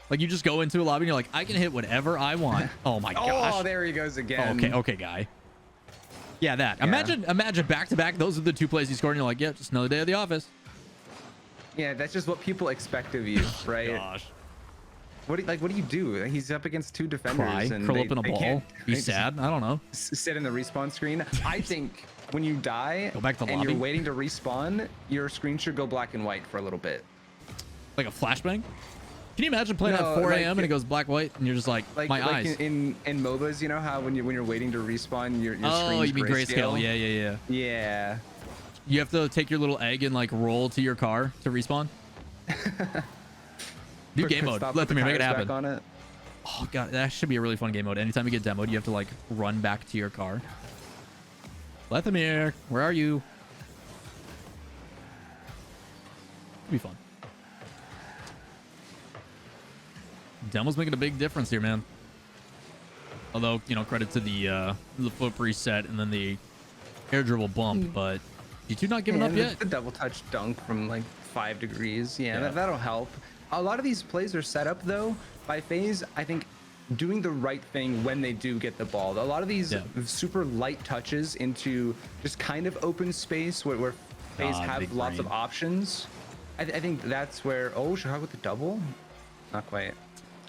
Like you just go into a lobby and you're like, I can hit whatever I want. Oh my gosh. Oh, there he goes again. Okay, guy. Yeah, that. Yeah. Imagine back to back. Those are the 2 plays he scored, and you're like, yeah, just another day at the office. Yeah, that's just what people expect of you, right? Gosh. What do you do? He's up against 2 defenders. Cry, and curl up in a ball, be sad. I don't know. Sit in the respawn screen. I think when you die go back to and lobby. you're waiting to respawn, your screen should go black and white for a little bit. Like a flashbang? Can you imagine playing at 4 a.m. and it goes black white and you're just like my eyes? In MOBAs, you know how when you're waiting to respawn, your oh, screen's you mean grayscale? Yeah. Yeah. You have to take your little egg and like roll to your car to respawn. New game mode. Let me make it happen. On it. Oh god, that should be a really fun game mode. Anytime you get demoed, you have to like run back to your car. Lethamir, where are you? It'll be fun. Demo's making a big difference here, man. Although, you know, credit to the flip reset and then the air dribble bump, but G2 not giving up yet. The double touch dunk from like 5 degrees. Yeah. That'll help. A lot of these plays are set up though by FaZe, I think, doing the right thing when they do get the ball. A lot of these super light touches into just kind of open space where FaZe have lots of options. I think that's where, oh, Chicago with the double? Not quite.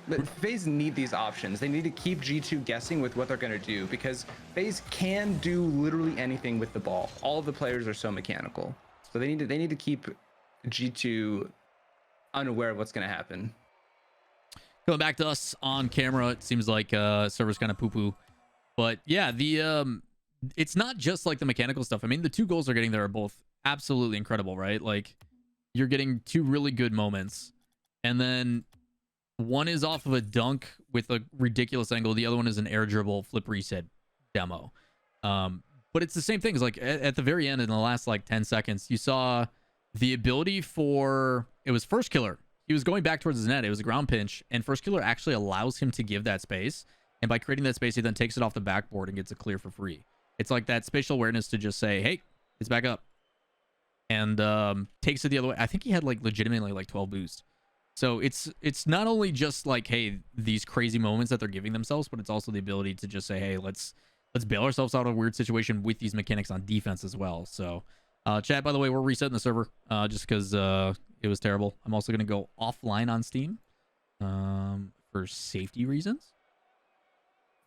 But FaZe need these options. They need to keep G2 guessing with what they're going to do because FaZe can do literally anything with the ball. All of the players are so mechanical. So they need to keep G2 unaware of what's going to happen. Going back to us on camera, it seems like server's kind of poo-poo. But yeah, the it's not just like the mechanical stuff. I mean, the 2 goals they're getting there are both absolutely incredible, right? Like, you're getting 2 really good moments. And then One is off of a dunk with a ridiculous angle. The other one is an air dribble flip reset demo. But it's the same thing. It's like at the very end in the last like 10 seconds, you saw the ability for, it was First Killer. He was going back towards his net. It was a ground pinch, and First Killer actually allows him to give that space. And by creating that space, he then takes it off the backboard and gets a clear for free. It's like that spatial awareness to just say, hey, it's back up. And takes it the other way. I think he had like legitimately like 12 boost. So it's not only just like, hey, these crazy moments that they're giving themselves, but it's also the ability to just say, hey, let's bail ourselves out of a weird situation with these mechanics on defense as well. So chat, by the way, we're resetting the server just because it was terrible. I'm also going to go offline on Steam for safety reasons.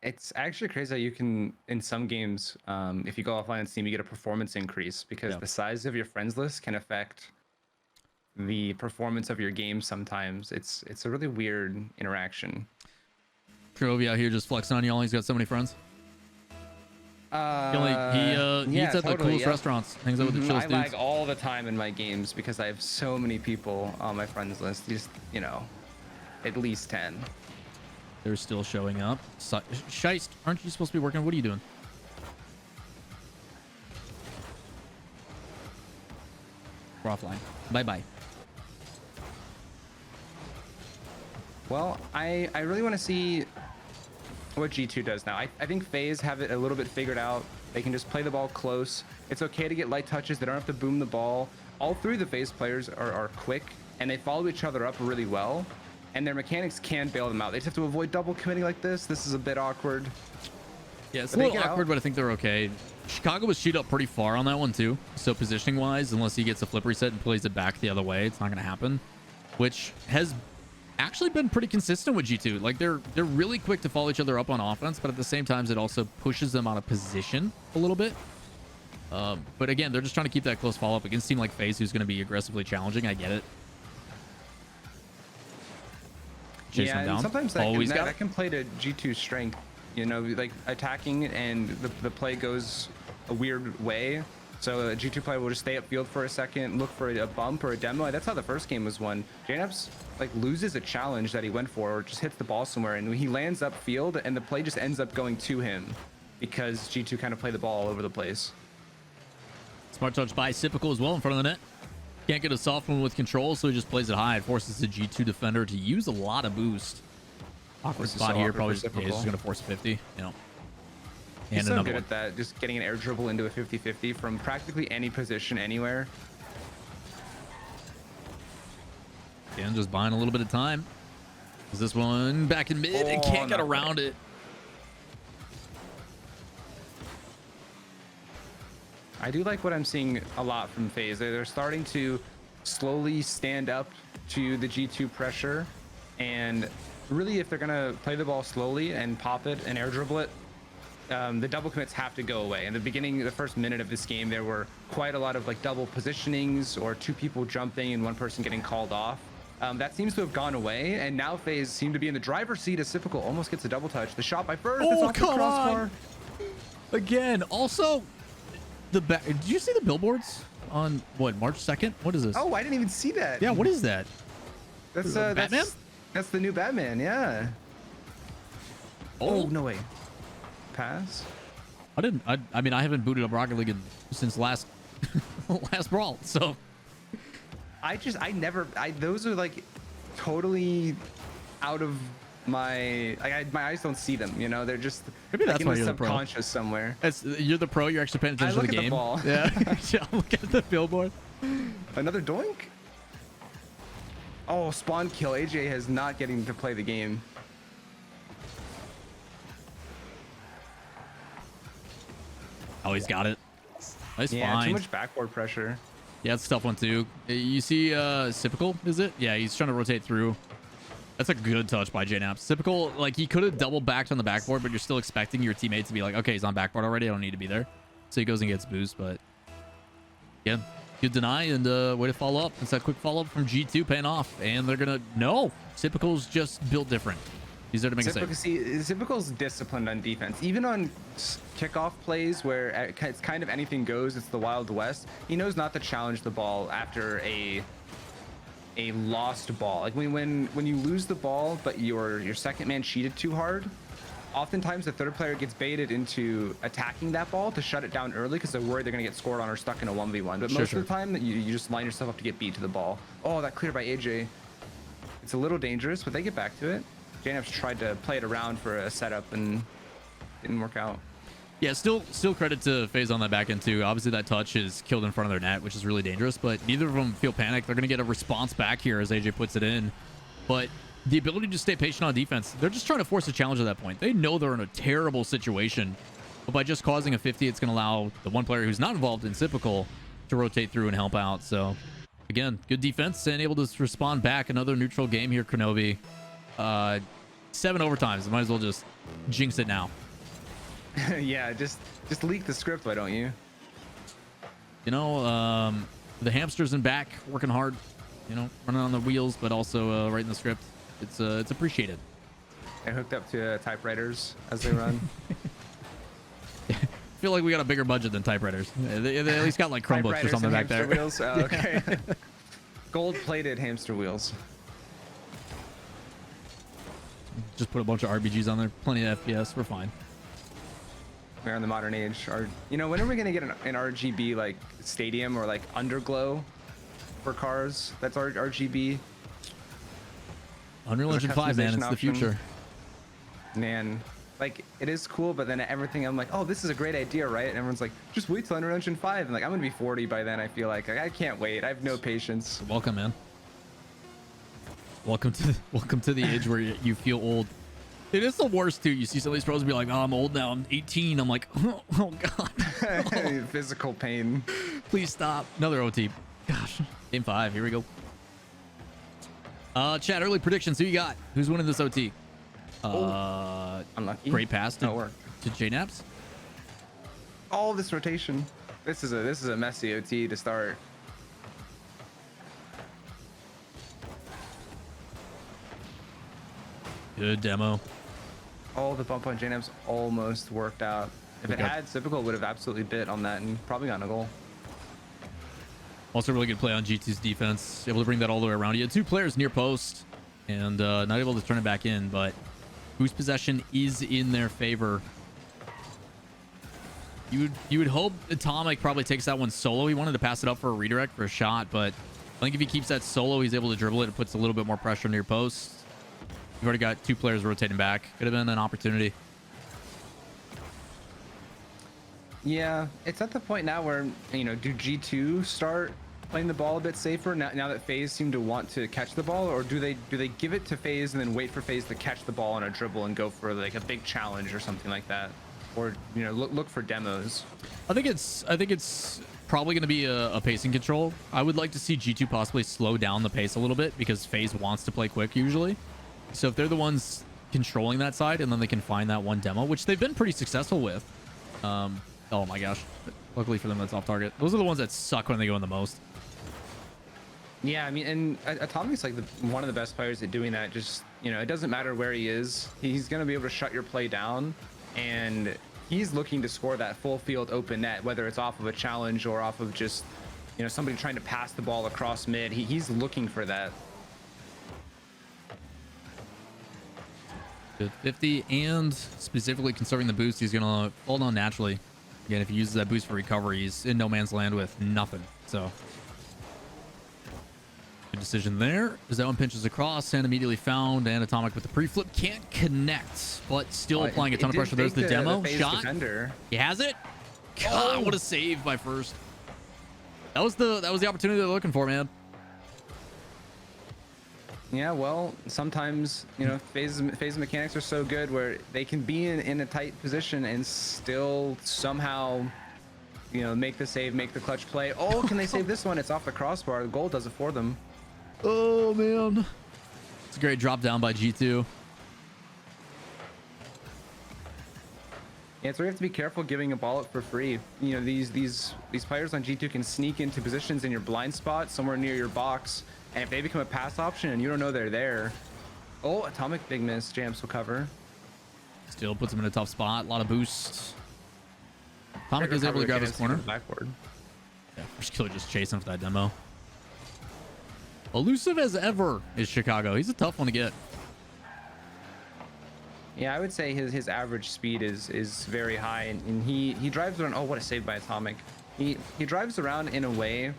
It's actually crazy how you can, in some games, if you go offline on Steam, you get a performance increase because the size of your friends list can affect the performance of your game sometimes. It's a really weird interaction. Krovi out here just flexing on y'all. He's got so many friends. He eats at the coolest restaurants. Hangs out with the chillest dudes. I lag all the time in my games because I have so many people on my friends list. Just, you know, at least 10. They're still showing up. Scheist, aren't you supposed to be working? What are you doing? We're offline. Bye-bye. Well, I really want to see what G2 does now. I think FaZe have it a little bit figured out. They can just play the ball close. It's okay to get light touches. They don't have to boom the ball. All three of the FaZe players are quick, and they follow each other up really well. And their mechanics can bail them out. They just have to avoid double committing like this. This is a bit awkward. Yeah, it's a little awkward, but I think they're okay. Chicago was shoot up pretty far on that one too. So positioning wise, unless he gets a flip reset and plays it back the other way, it's not going to happen. Which has actually been pretty consistent with G2. Like they're really quick to follow each other up on offense, but at the same time, it also pushes them out of position a little bit. But again, they're just trying to keep that close follow up against a team like FaZe, who's going to be aggressively challenging. I get it. Chase yeah, him down. Sometimes that can play to G2's strength. You know, like attacking and the play goes a weird way. So a G2 player will just stay upfield for a second, look for a bump or a demo. That's how the first game was won. JNAPS like loses a challenge that he went for, or just hits the ball somewhere, and he lands upfield, and the play just ends up going to him because G2 kind of play the ball all over the place. Smart touch by Sypical as well in front of the net. Can't get a soft one with control, so he just plays it high. It forces the G2 defender to use a lot of boost. Awkward spot here. Probably he's just going to force a 50. You know. He's so good at that, just getting an air dribble into a 50-50 from practically any position, anywhere. Again, just buying a little bit of time. Is this one back in mid and can't get around it? I do like what I'm seeing a lot from FaZe. They're starting to slowly stand up to the G2 pressure, and really, if they're gonna play the ball slowly and pop it and air dribble it, the double commits have to go away. In the beginning, the first minute of this game, there were quite a lot of like double positionings or two people jumping and one person getting called off. That seems to have gone away, and now FaZe seem to be in the driver's seat as Sypical almost gets a double touch. The shot by First. Oh, come on! Again, also, did you see the billboards on what, March 2nd? What is this? Oh, I didn't even see that. Yeah, what is that? That's Batman? That's the new Batman, yeah. Oh, no way. Pass? I mean, I haven't booted up Rocket League since last Brawl, so. Those are like totally out of my eyes don't see them, you know. They're just maybe that's like why in you're the the pro. subconscious somewhere. You're the pro. You're actually paying attention to the game. The ball. Yeah, look at the billboard. Another doink. Oh, spawn kill. AJ has not getting to play the game. Oh, he's got it. Nice yeah, find. too much backboard pressure. Yeah, it's a tough one too. You see Sypical, is it? Yeah, he's trying to rotate through. That's a good touch by JNAPS. Sypical, like, he could have double backed on the backboard, but you're still expecting your teammate to be like, okay, he's on backboard already. I don't need to be there. So he goes and gets boost, but yeah, good deny and way to follow up. It's that quick follow up from G2 paying off, and they're gonna Sypical's just built different. He's there to make a save. Sypical's disciplined on defense, even on kickoff plays where it's kind of anything goes. It's the Wild West. He knows not to challenge the ball after a a lost ball. Like when you lose the ball, but your second man cheated too hard, oftentimes the third player gets baited into attacking that ball to shut it down early because they're worried they're gonna get scored on or stuck in a 1v1. But most of the time, you just line yourself up to get beat to the ball. Oh, that clear by AJ. It's a little dangerous, but they get back to it. JNF's tried to play it around for a setup and didn't work out. Yeah, still credit to FaZe on that back end too. Obviously that touch is killed in front of their net, which is really dangerous, but neither of them feel panicked. They're going to get a response back here as AJ puts it in. But the ability to stay patient on defense, they're just trying to force a challenge at that point. They know they're in a terrible situation, but by just causing a 50, it's going to allow the one player who's not involved in Typical to rotate through and help out. So again, good defense and able to respond back. Another neutral game here, Kronovi. 7 overtimes. Might as well just jinx it now. Yeah, just leak the script, why don't you? You know, the hamster's in back, working hard, you know, running on the wheels, but also writing the script. It's appreciated. They're hooked up to typewriters as they run. I feel like we got a bigger budget than typewriters. They at least got like Chromebooks or something back there. Wheels? Oh, okay. Gold-plated hamster wheels. Just put a bunch of RBGs on there. Plenty of FPS. We're fine. We're in the modern age. When are we gonna get an RGB like stadium or like underglow for cars? That's RGB. Unreal Engine 5, man, it's the future. Man, like it is cool, but then everything I'm like, oh, this is a great idea, right? And everyone's like, just wait till Unreal Engine 5. And like, I'm gonna be 40 by then. I feel like I can't wait. I have no patience. Welcome, man. Welcome to the age where you feel old. It is the worst too. You see some of these pros be like, "Oh, I'm old now. I'm 18." I'm like, "Oh, god." Oh. Physical pain. Please stop. Another OT. Gosh. Game 5. Here we go. Chat, early predictions. Who you got? Who's winning this OT? Unlucky. Great pass to to JNaps. All this rotation. This is a messy OT to start. Good demo. All the bump on JNaps almost worked out. If it had, Typical would have absolutely bit on that and probably gotten a goal. Also, really good play on G2's defense. Able to bring that all the way around. He had 2 players near post and not able to turn it back in, but whose possession is in their favor. You would hope Atomic probably takes that one solo. He wanted to pass it up for a redirect for a shot, but I think if he keeps that solo, he's able to dribble it. It puts a little bit more pressure near post. You've already got 2 players rotating back. Could have been an opportunity. Yeah, it's at the point now where, do G2 start playing the ball a bit safer now that FaZe seem to want to catch the ball, or do they give it to FaZe and then wait for FaZe to catch the ball on a dribble and go for like a big challenge or something like that, or look for demos? I think it's probably going to be a pacing control. I would like to see G2 possibly slow down the pace a little bit because FaZe wants to play quick usually. So if they're the ones controlling that side and then they can find that one demo, which they've been pretty successful with. Oh my gosh. Luckily for them, that's off target. Those are the ones that suck when they go in the most. Yeah, I mean, and Atomic's like one of the best players at doing that. Just, it doesn't matter where he is. He's going to be able to shut your play down. And he's looking to score that full field open net, whether it's off of a challenge or off of just, somebody trying to pass the ball across mid. He's looking for that. Good 50, and specifically conserving the boost, he's gonna fall down naturally. Again, if he uses that boost for recovery, he's in no man's land with nothing. So good decision there. As that one pinches across and immediately found, and Atomic with the pre-flip can't connect, but still applying a ton of pressure. There's the demo shot. Defender. He has it. God, what a save by First. That was the opportunity they're looking for, man. Yeah, well, sometimes, FaZe mechanics are so good where they can be in a tight position and still somehow, make the save, make the clutch play. Oh, can they save this one? It's off the crossbar. The goal does it for them. Oh, man. It's a great drop down by G2. Yeah, so we have to be careful giving a ball up for free. These players on G2 can sneak into positions in your blind spot somewhere near your box. And if they become a pass option and you don't know they're there, Atomic big miss. Jams will cover. Still puts him in a tough spot. A lot of boosts. Atomic is able to grab his corner. Backward. Yeah, First Killer just chasing for that demo. Elusive as ever is Chicago. He's a tough one to get. Yeah, I would say his average speed is very high, and he drives around. Oh, what a save by Atomic. He drives around in a way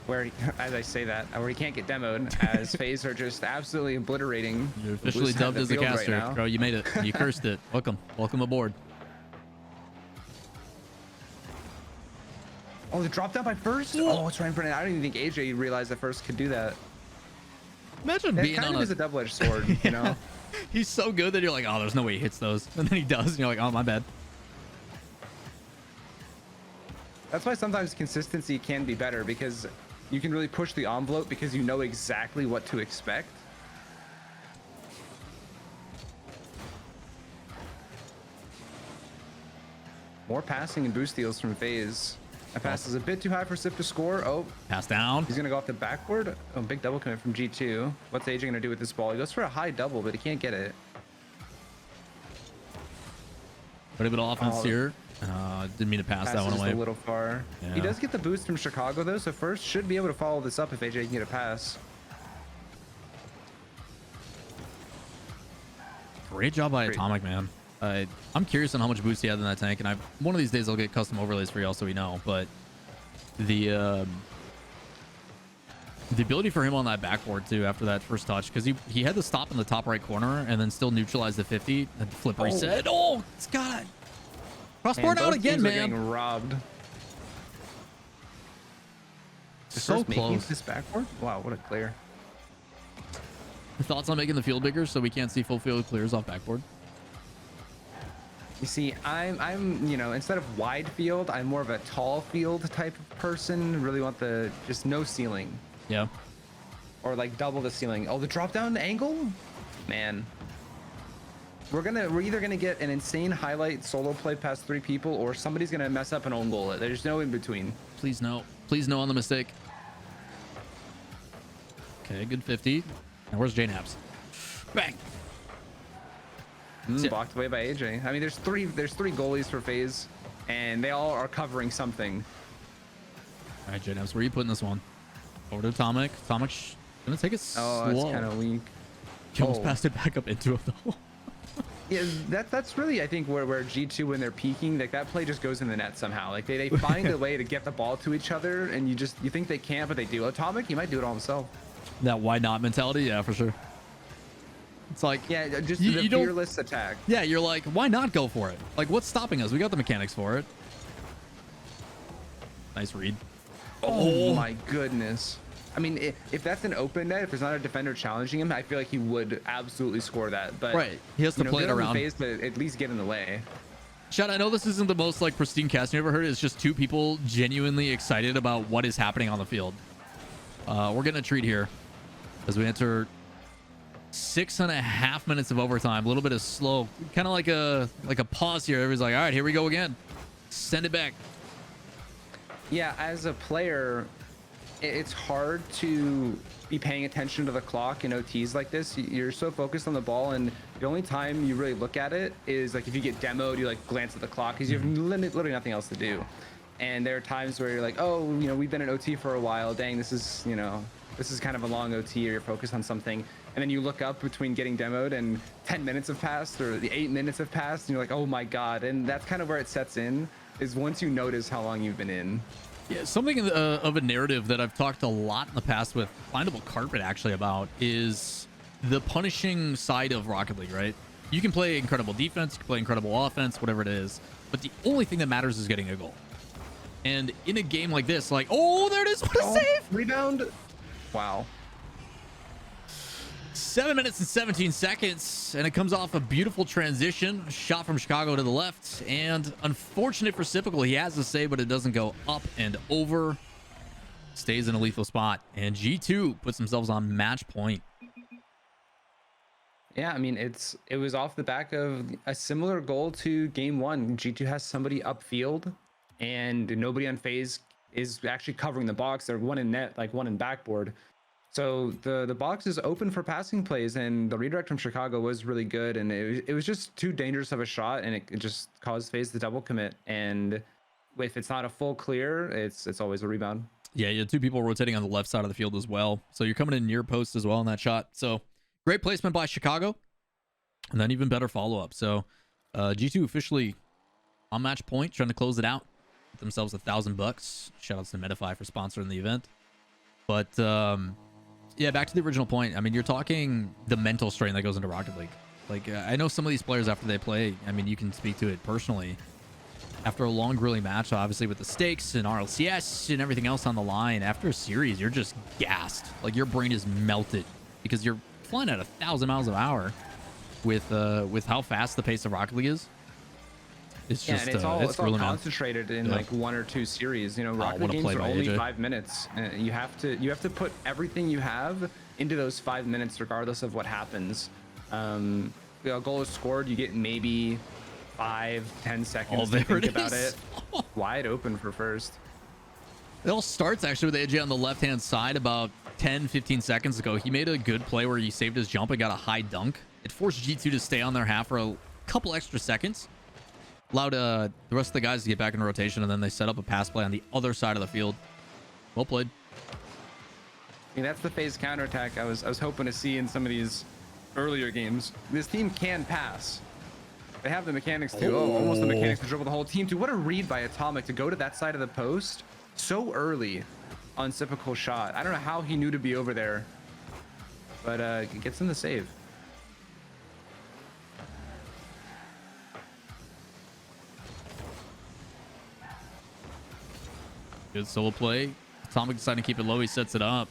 where, as I say that, where he can't get demoed, as FaZe are just absolutely obliterating. You're officially dubbed as a caster. Right, bro, you made it. You cursed it. Welcome aboard. Oh, the drop down by First? Oh, it's right in front of. I don't even think AJ realized that First could do that. Imagine That being kind on of is a double-edged sword, you know? He's so good that you're like, oh, there's no way he hits those. And then he does, and you're like, oh, my bad. That's why sometimes consistency can be better, because you can really push the envelope because you know exactly what to expect. More passing and boost deals from FaZe. That pass is a bit too high for Sip to score. Oh, Pass down. he's gonna go off the backboard. Oh, big double commit from G2. What's AJ gonna do with this ball? He goes for a high double, but he can't get it. Quite a bit of offense here. Didn't mean to pass that one Just away. a little far. Yeah. He does get the boost from Chicago though, so First should be able to follow this up if AJ can get a pass. Great job by Great. Atomic, man. I'm curious on how much boost he had in that tank, and one of these days I'll get custom overlays for y'all so we know. But the ability for him on that backboard too after that first touch, because he had to stop in the top right corner and then still neutralize the 50 and flip reset. Oh, it's got it. Crossboard out again, man. Getting robbed. Is So First making close. this backboard? Wow, what a clear. Thoughts on making the field bigger so we can't see full field clears off backboard? You see, I'm you know, instead of wide field, I'm more of a tall field type of person. Really want the just no ceiling, Yeah. or like double the ceiling. Oh, the drop down angle, man. We're either gonna get an insane highlight solo play past 3 people, or somebody's gonna mess up and own goal it. There's no in between. Please no. Please no on the mistake. Okay, good 50. Now where's J-Naps? Bang. Blocked away by AJ. I mean, there's three goalies for FaZe, and they all are covering something. All right, J-Naps, where are you putting this one? Over to Atomic. Atomic's gonna take it slow. Oh, it's kind of weak. He almost Oh. passed it back up into it though. Yeah, that's really, I think, where G2, when they're peaking, like that play just goes in the net somehow. Like they find a way to get the ball to each other, and you think they can't, but they do. Atomic, he might do it all himself. That why not mentality, yeah, for sure. It's like, Yeah, just You- the you don't- fearless attack. yeah, you're like, why not go for it? Like, what's stopping us? We got the mechanics for it. Nice read. Oh my goodness. I mean, if that's an open net, if there's not a defender challenging him, I feel like he would absolutely score that. But Right, he has to play it good on the around. FaZe, but at least get in the way. Chad, I know this isn't the most like pristine cast you ever heard. It's just 2 people genuinely excited about what is happening on the field. We're getting a treat here as we enter 6.5 minutes of overtime. A little bit of slow, kind of like a pause here. Everybody's like, all right, here we go again. Send it back. Yeah, as a player, it's hard to be paying attention to the clock in OTs like this. You're so focused on the ball, and the only time you really look at it is like if you get demoed, you like glance at the clock because you have literally nothing else to do. And there are times where you're like, oh, you know, we've been in OT for a while. Dang, this is kind of a long OT, or you're focused on something. And then you look up between getting demoed and 10 minutes have passed, or the 8 minutes have passed, and you're like, oh my God. And that's kind of where it sets in, is once you notice how long you've been in. Yeah, something of a narrative that I've talked a lot in the past with Findable Carpet actually about is the punishing side of Rocket League, right? You can play incredible defense, you can play incredible offense, whatever it is, but the only thing that matters is getting a goal. And in a game like this, like, oh, there it is, what a save! Rebound. Wow. 7 minutes and 17 seconds, and it comes off a beautiful transition. Shot from Chicago to the left, and unfortunate for Sipical, he has the save, but it doesn't go up and over. Stays in a lethal spot, and G2 puts themselves on match point. Yeah, I mean, it was off the back of a similar goal to game 1. G2 has somebody upfield, and nobody on FaZe is actually covering the box. They're one in net, like one in backboard. So the box is open for passing plays, and the redirect from Chicago was really good, and it was just too dangerous of a shot, and it just caused FaZe the double commit. And if it's not a full clear, it's always a rebound. Yeah, you had two people rotating on the left side of the field as well. So you're coming in near post as well in that shot. So great placement by Chicago. And then even better follow-up. So G2 officially on match point, trying to close it out. Get themselves $1,000. Shout outs to Medify for sponsoring the event. But yeah, back to the original point. I mean, you're talking the mental strain that goes into Rocket League. Like, I know some of these players after they play, I mean, you can speak to it personally. After a long, grueling match, obviously with the stakes and RLCS and everything else on the line, after a series, you're just gassed. Like, your brain is melted because you're flying at 1,000 miles an hour with how fast the pace of Rocket League is. It's just, and it's all really concentrated in like 1 or 2 series. You know, Rocket League games are only AJ. 5 minutes. You have to put everything you have into those 5 minutes, regardless of what happens. A goal is scored, you get maybe 5-10 seconds to think about it. Wide open for first. It all starts actually with AJ on the left-hand side about 10-15 seconds ago. He made a good play where he saved his jump and got a high dunk. It forced G2 to stay on their half for a couple extra seconds. Allowed the rest of the guys to get back in rotation, and then they set up a pass play on the other side of the field. Well played. I mean, that's the FaZe counterattack I was hoping to see in some of these earlier games. This team can pass. They have the mechanics to almost the mechanics to dribble the whole team. What a read by Atomic to go to that side of the post so early on typical shot. I don't know how he knew to be over there, but gets in the save. Good solo play. Atomic deciding to keep it low. He sets it up.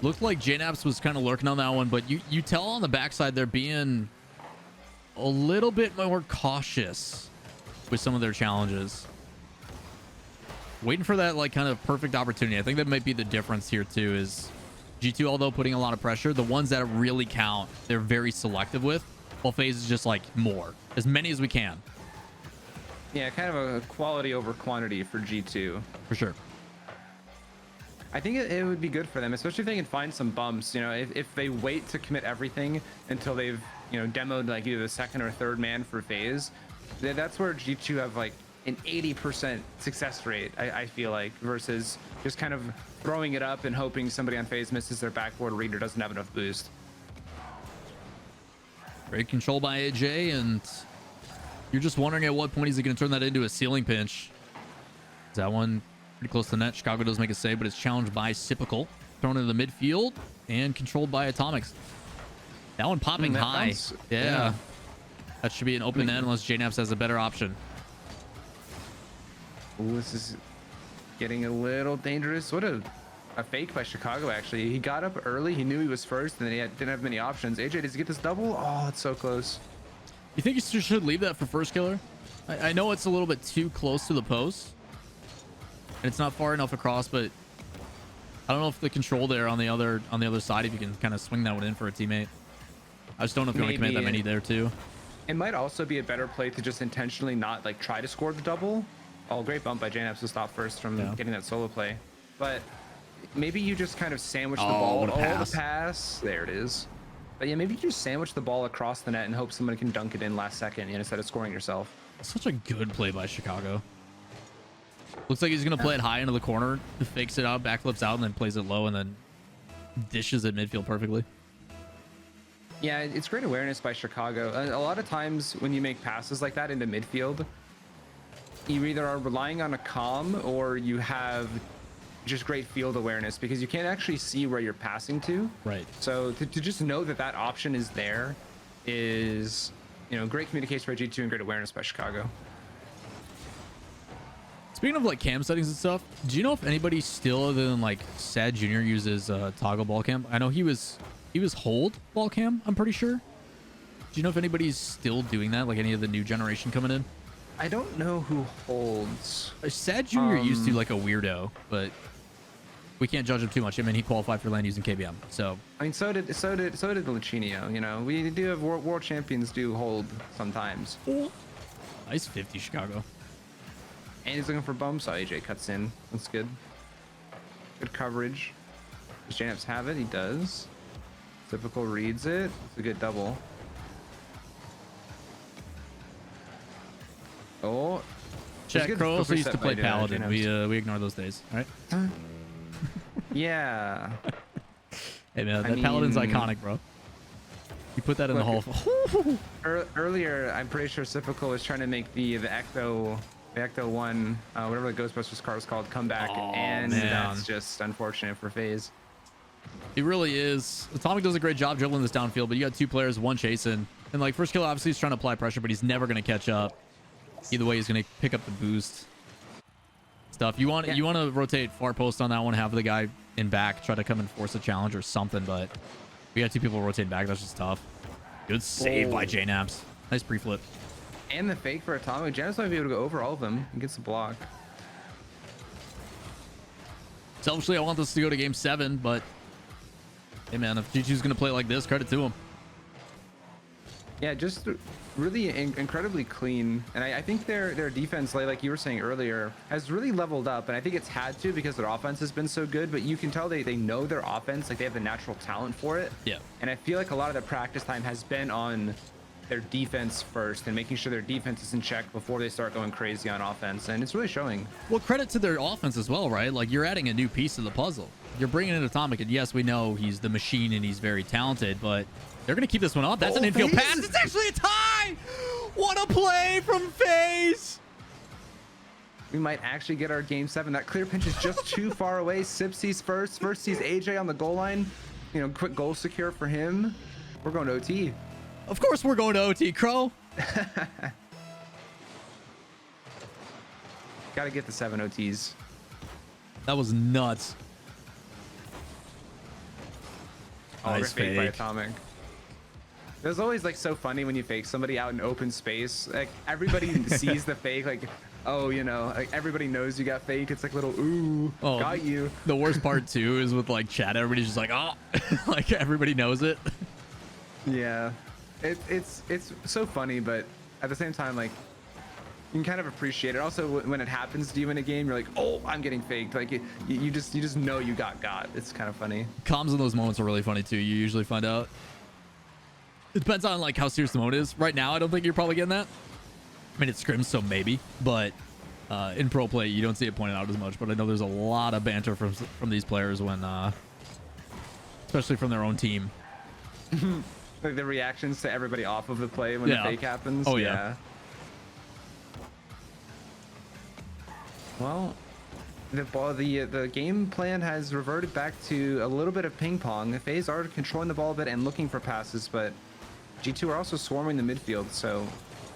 Looked like JNaps was kind of lurking on that one, but you tell on the backside they're being a little bit more cautious with some of their challenges. Waiting for that like kind of perfect opportunity. I think that might be the difference here too, is G2, although putting a lot of pressure, the ones that really count, they're very selective with, while FaZe is just like more. As many as we can. Yeah, kind of a quality over quantity for G2. For sure. I think it would be good for them, especially if they can find some bumps. You know, if they wait to commit everything until they've, you know, demoed like either the second or third man for FaZe, that's where G2 have like an 80% success rate, I feel like, versus just kind of throwing it up and hoping somebody on FaZe misses their backboard read or doesn't have enough boost. Great control by AJ, and you're just wondering at what point is he going to turn that into a ceiling pinch. Is that one pretty close to the net? Chicago does make a save, but it's challenged by Sipical. Thrown into the midfield and controlled by Atomics. That one popping high. Yeah. That should be an open end unless JNaps has a better option. Ooh, this is getting a little dangerous. What a fake by Chicago, actually. He got up early. He knew he was first, and then he didn't have many options. AJ, does he get this double? Oh, it's so close. You think you should leave that for first killer? I know it's a little bit too close to the post. And it's not far enough across, but I don't know if the control there on the other side, if you can kind of swing that one in for a teammate. I just don't know if you want to commit that many there too. It might also be a better play to just intentionally not like try to score the double. Oh, great bump by JNaps to stop first from getting that solo play. But maybe you just kind of sandwich the ball. What a pass. The pass. There it is. But yeah, maybe you just sandwich the ball across the net and hope someone can dunk it in last second, instead of scoring yourself. Such a good play by Chicago. Looks like he's going to play it high into the corner, fakes it out, backflips out, and then plays it low, and then dishes it midfield perfectly. Yeah, it's great awareness by Chicago. A lot of times when you make passes like that into midfield, you either are relying on a comm or you have just great field awareness, because you can't actually see where you're passing to. Right. So to just know that that option is there is, you know, great communication by G2 and great awareness by Chicago. Speaking of like cam settings and stuff, do you know if anybody still, other than like Sad Jr., uses toggle ball cam? I know he was hold ball cam, I'm pretty sure. Do you know if anybody's still doing that, like any of the new generation coming in? I don't know who holds. Sad Jr. used to like a weirdo, but we can't judge him too much. I mean, he qualified for land using KBM, so. I mean, so did Lucinio. You know, we do have world champions do hold sometimes. Ooh. Nice 50, Chicago. And he's looking for bumps. Oh, AJ cuts in. That's good. Good coverage. Does JNaps have it? He does. Typical reads it. It's a good double. Oh. Chat, good Crow also preset used to by play the Paladin. Jaynaps. We ignore those days. All right. Yeah. Hey man, that Paladin's iconic, bro. You put that in the hall. Earlier, I'm pretty sure Cyphical was trying to make the Ecto 1, whatever the Ghostbusters car is called, come back, and man. that's just unfortunate for FaZe. It really is. Atomic does a great job dribbling this downfield, but you got two players, one chasing, and like first kill obviously he's trying to apply pressure, but he's never going to catch up. Either way, he's going to pick up the boost stuff. You want to rotate far post on that one, have the guy in back, try to come and force a challenge or something, but we got two people rotating back. That's just tough. Good save by Jaynaps. Nice pre-flip. And the fake for Atomic. Janice might be able to go over all of them and gets the block. Selfishly, I want this to go to game 7, but hey man, if G2's going to play like this, credit to him. Yeah, just really incredibly clean, and I think their defense, like you were saying earlier, has really leveled up, and I think it's had to because their offense has been so good. But you can tell they know their offense, like they have the natural talent for it. Yeah. And I feel like a lot of the practice time has been on their defense first and making sure their defense is in check before they start going crazy on offense, and it's really showing. Well, credit to their offense as well, right? Like you're adding a new piece to the puzzle. You're bringing in Atomic, and yes, we know he's the machine and he's very talented, but they're going to keep this one up. That's an infield pass. It's actually a tie. What a play from FaZe. We might actually get our game 7. That clear pinch is just too far away. Sip sees first sees AJ on the goal line. You know, quick goal secure for him. We're going to OT. Of course we're going to OT, Crow. Got to get the 7 OTs. That was nuts. Nice fake by fake. Atomic. It was always like so funny when you fake somebody out in open space. Like everybody sees the fake, like, oh, you know, like everybody knows you got faked. It's like little ooh, got you. The worst part too is with like chat, everybody's just like, oh, like everybody knows it. Yeah, it's so funny, but at the same time, like you can kind of appreciate it. Also, when it happens to you in a game, you're like, oh, I'm getting faked. Like you just know you got. It's kind of funny. Comms in those moments are really funny too. You usually find out. It depends on like how serious the mode is. Right now, I don't think you're probably getting that. I mean, it's scrims, so maybe, but in pro play, you don't see it pointed out as much. But I know there's a lot of banter from these players when, especially from their own team. Like the reactions to everybody off of the play when the fake happens. Oh yeah. Well, the game plan has reverted back to a little bit of ping pong. The FaZe are controlling the ball a bit and looking for passes, but G2 are also swarming the midfield, so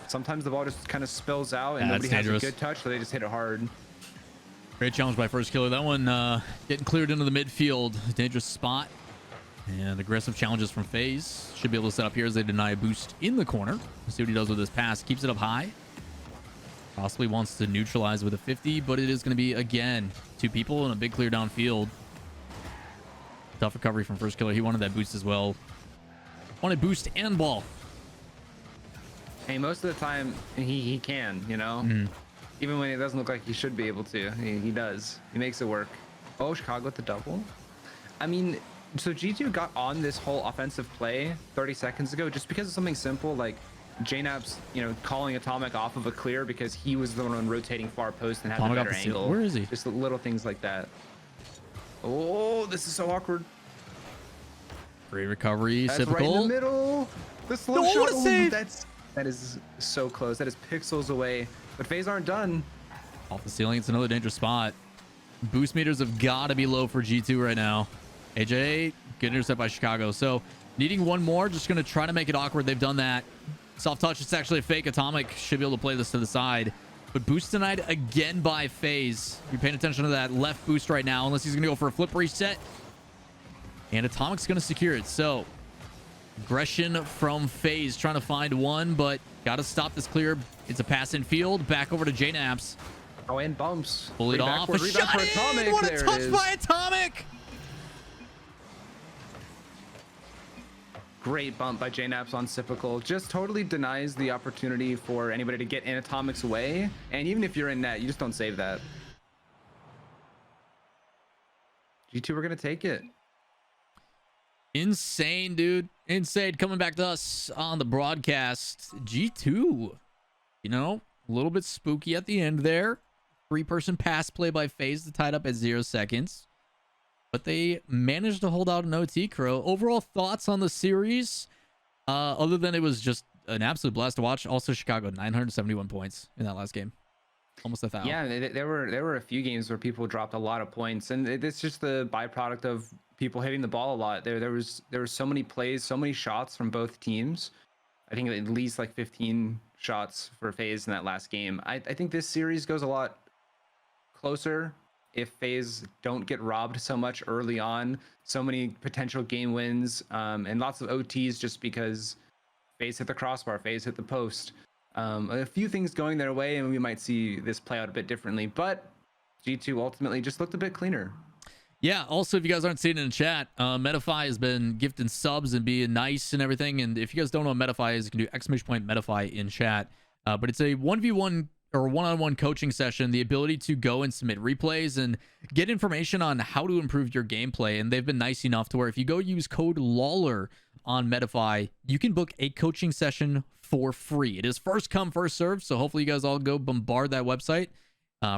sometimes the ball just kind of spills out and nobody has a good touch, so they just hit it hard. Great challenge by first killer. That one getting cleared into the midfield. Dangerous spot. And aggressive challenges from FaZe. Should be able to set up here as they deny a boost in the corner. Let's see what he does with this pass. Keeps it up high. Possibly wants to neutralize with a 50, but it is going to be, again, two people and a big clear downfield. Tough recovery from first killer. He wanted that boost as well. Wanted boost and ball. Hey, most of the time, he can, you know? Even when it doesn't look like he should be able to. He does. He makes it work. Oh, Chicago with the double. I mean, so G2 got on this whole offensive play 30 seconds ago just because of something simple like Jaynaps, you know, calling Atomic off of a clear because he was the one rotating far post and had a better angle. Where is he? Just little things like that. Oh, this is so awkward. Great recovery. That's Typical. right in the middle. The slow shot. What a save. That is so close. That is pixels away. But FaZe aren't done. Off the ceiling. It's another dangerous spot. Boost meters have got to be low for G2 right now. AJ, good intercept by Chicago. So needing one more. Just going to try to make it awkward. They've done that. Soft touch. It's actually a fake. Atomic should be able to play this to the side. But boost denied again by FaZe. You're paying attention to that left boost right now. Unless he's going to go for a flip reset. And Atomic's going to secure it. So aggression from FaZe trying to find one, but got to stop this clear. It's a pass in field. Back over to Jaynaps. Oh, and bumps. Pull it off. A shot for Atomic. What a touch by Atomic. Great bump by Jaynaps on Cyphical. Just totally denies the opportunity for anybody to get in Atomic's way. And even if you're in net, you just don't save that. G2 are going to take it. Insane, dude. Insane. Coming back to us on the broadcast. G2, you know, A little bit spooky at the end there. 3-person pass play by FaZe to tie it up at 0 seconds. But they managed to hold out an OT, Crow. Overall thoughts on the series? Other than it was just an absolute blast to watch. Also, Chicago, 971 points in that last game. Almost 1,000. Yeah, there were a few games where people dropped a lot of points, and it's just the byproduct of people hitting the ball a lot. There were so many plays, so many shots from both teams. I think at least like 15 shots for FaZe in that last game. I think this series goes a lot closer if FaZe don't get robbed so much early on. So many potential game wins, and lots of OTs just because FaZe hit the crossbar, FaZe hit the post. A few things going their way, and we might see this play out a bit differently. But G2 ultimately just looked a bit cleaner. Yeah, also, if you guys aren't seeing it in chat, Medify has been gifting subs and being nice and everything. And if you guys don't know what Medify is, you can do !Medify in chat. But it's a 1v1 or one-on-one coaching session, the ability to go and submit replays and get information on how to improve your gameplay. And they've been nice enough to where if you go use code Lawler on Medify, you can book a coaching session for free. It is first come, first serve. So hopefully you guys all go bombard that website.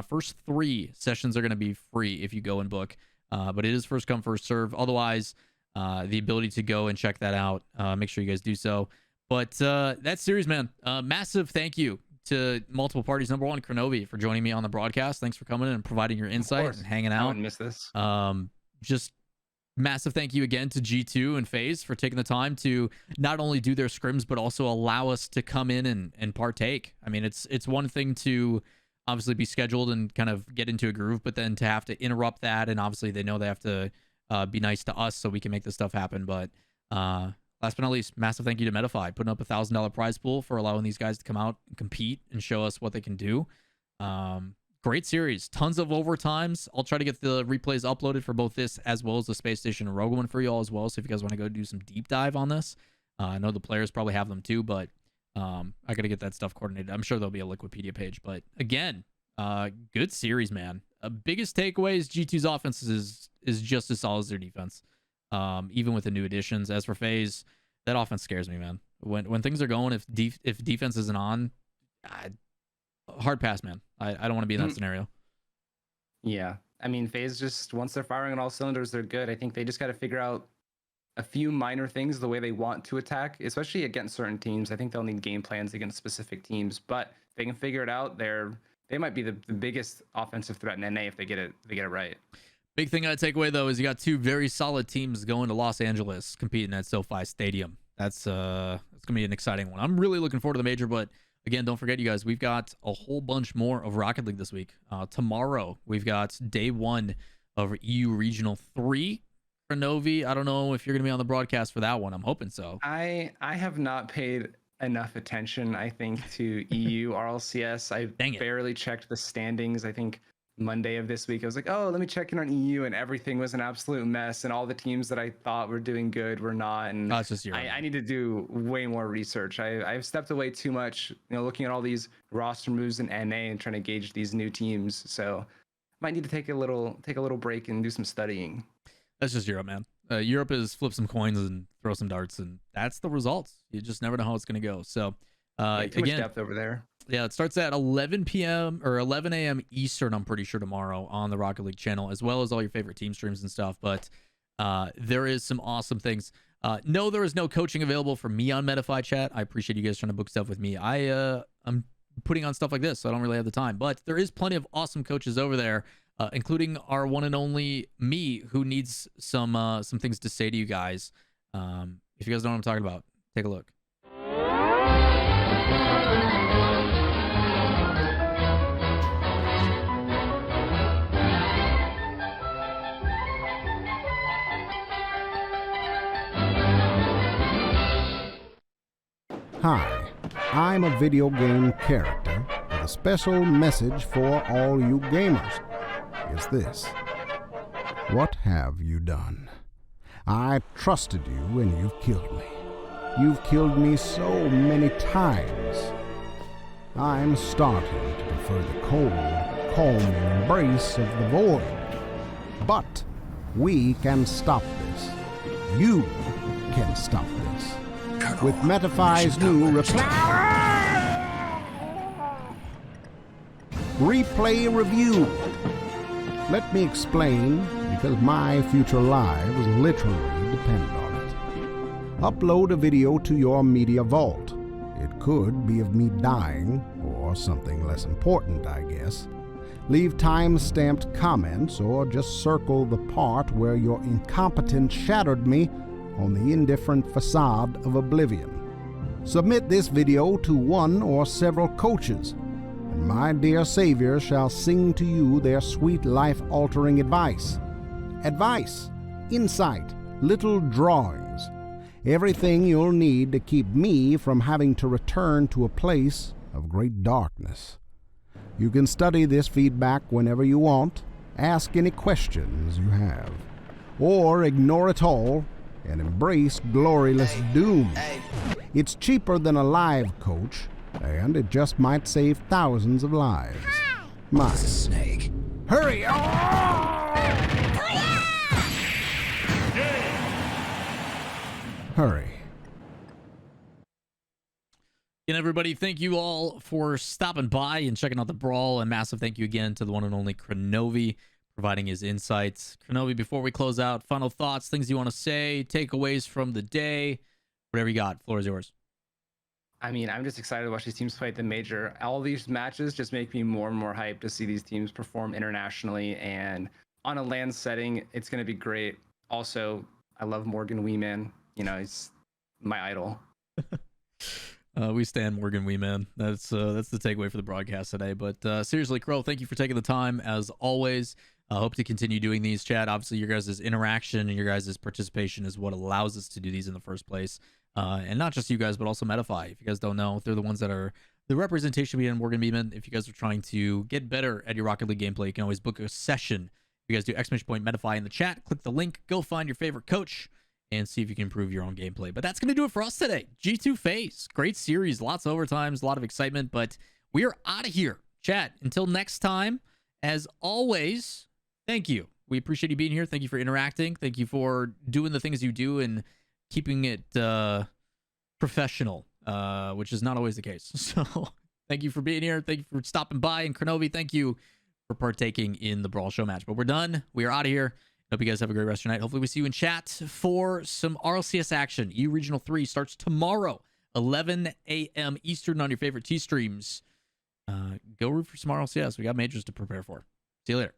First 3 sessions are going to be free if you go and book. But it is first come, first serve. Otherwise, the ability to go and check that out, make sure you guys do so. But that series, man, massive thank you to multiple parties. Number one, Kronovi, for joining me on the broadcast. Thanks for coming in and providing your insight and hanging out. I wouldn't miss this. Just massive thank you again to G2 and FaZe for taking the time to not only do their scrims, but also allow us to come in and partake. I mean, it's one thing to obviously be scheduled and kind of get into a groove, but then to have to interrupt that, and obviously they know they have to be nice to us so we can make this stuff happen. But last but not least, massive thank you to Medify, putting up a $1,000 prize pool for allowing these guys to come out and compete and show us what they can do. Great series, tons of overtimes. I'll try to get the replays uploaded for both this as well as the Space Station and Rogue one for you all as well. So if you guys want to go do some deep dive on this, I know the players probably have them too, but I got to get that stuff coordinated. I'm sure there'll be a Liquipedia page, but again, good series, man. Biggest takeaway is G2's offense is just as solid as their defense, even with the new additions. As for FaZe, that offense scares me, man. When things are going, if defense isn't on, hard pass, man. I don't want to be in that scenario. Yeah, I mean, FaZe just, once they're firing on all cylinders, they're good. I think they just got to figure out a few minor things the way they want to attack, especially against certain teams. I think they'll need game plans against specific teams, but if they can figure it out, they might be the biggest offensive threat in NA if they get it right. Big thing I take away though is you got 2 very solid teams going to Los Angeles competing at SoFi Stadium. That's gonna be an exciting one. I'm really looking forward to the major, but again, don't forget, you guys, we've got a whole bunch more of Rocket League this week. Tomorrow we've got day 1 of EU Regional 3. Novi, I don't know if you're gonna be on the broadcast for that one. I'm hoping so. I have not paid enough attention, I think, to EU RLCS. I barely checked the standings. I think Monday of this week I was like, oh, let me check in on EU, and everything was an absolute mess, and all the teams that I thought were doing good were not. And it's just I need to do way more research. I've stepped away too much, looking at all these roster moves in NA and trying to gauge these new teams. So might need to take a little break and do some studying. That's just Europe, man. Europe is flip some coins and throw some darts, and that's the results. You just never know how it's going to go. So, too again, much depth over there. Yeah, it starts at 11 p.m. or 11 a.m. Eastern, I'm pretty sure, tomorrow on the Rocket League channel, as well as all your favorite team streams and stuff. But there is some awesome things. No, there is no coaching available for me on Medify chat. I appreciate you guys trying to book stuff with me. I'm putting on stuff like this, so I don't really have the time. But there is plenty of awesome coaches over there, including our one and only me, who needs some things to say to you guys. If you guys don't know what I'm talking about, take a look. Hi, I'm a video game character with a special message for all you gamers. Is this: what have you done? I trusted you and you've killed me. You've killed me so many times. I'm starting to prefer the cold, calming embrace of the void. But we can stop this. You can stop this. With Metafy's new reply. Replay review. Let me explain, because my future lives literally depend on it. Upload a video to your media vault. It could be of me dying, or something less important, I guess. Leave time-stamped comments, or just circle the part where your incompetence shattered me on the indifferent facade of oblivion. Submit this video to one or several coaches, and my dear savior shall sing to you their sweet life-altering advice. Advice, insight, little drawings, everything you'll need to keep me from having to return to a place of great darkness. You can study this feedback whenever you want, ask any questions you have, or ignore it all and embrace gloryless doom. It's cheaper than a live coach, and it just might save thousands of lives. My snake. Hurry! Hurry. And everybody, thank you all for stopping by and checking out the Brawl. And massive thank you again to the one and only Kronovi providing his insights. Kronovi, before we close out, final thoughts, things you want to say, takeaways from the day, whatever you got. Floor is yours. I mean, I'm just excited to watch these teams play at the major. All these matches just make me more and more hyped to see these teams perform internationally. And on a LAN setting, it's going to be great. Also, I love Morgan Weeman. You know, he's my idol. We stand Morgan Weeman. That's the takeaway for the broadcast today. But seriously, Crow, thank you for taking the time as always. I hope to continue doing these, chat. Obviously, your guys' interaction and your guys' participation is what allows us to do these in the first place. And not just you guys, but also Medify. If you guys don't know, they're the ones that are the representation behind Morgan Beeman. If you guys are trying to get better at your Rocket League gameplay, you can always book a session. If you guys do exclamation Medify in the chat, click the link, go find your favorite coach, and see if you can improve your own gameplay. But that's going to do it for us today. G2 FaZe. Great series. Lots of overtimes, a lot of excitement, but we are out of here. Chat, until next time, as always, thank you. We appreciate you being here. Thank you for interacting. Thank you for doing the things you do and keeping it professional, which is not always the case. So thank you for being here. Thank you for stopping by. And Kronovi, thank you for partaking in the Brawl show match. But we're done. We are out of here. Hope you guys have a great rest of your night. Hopefully we see you in chat for some RLCS action. EU Regional 3 starts tomorrow, 11 a.m. Eastern on your favorite T streams. Go root for some RLCS. We got majors to prepare for. See you later.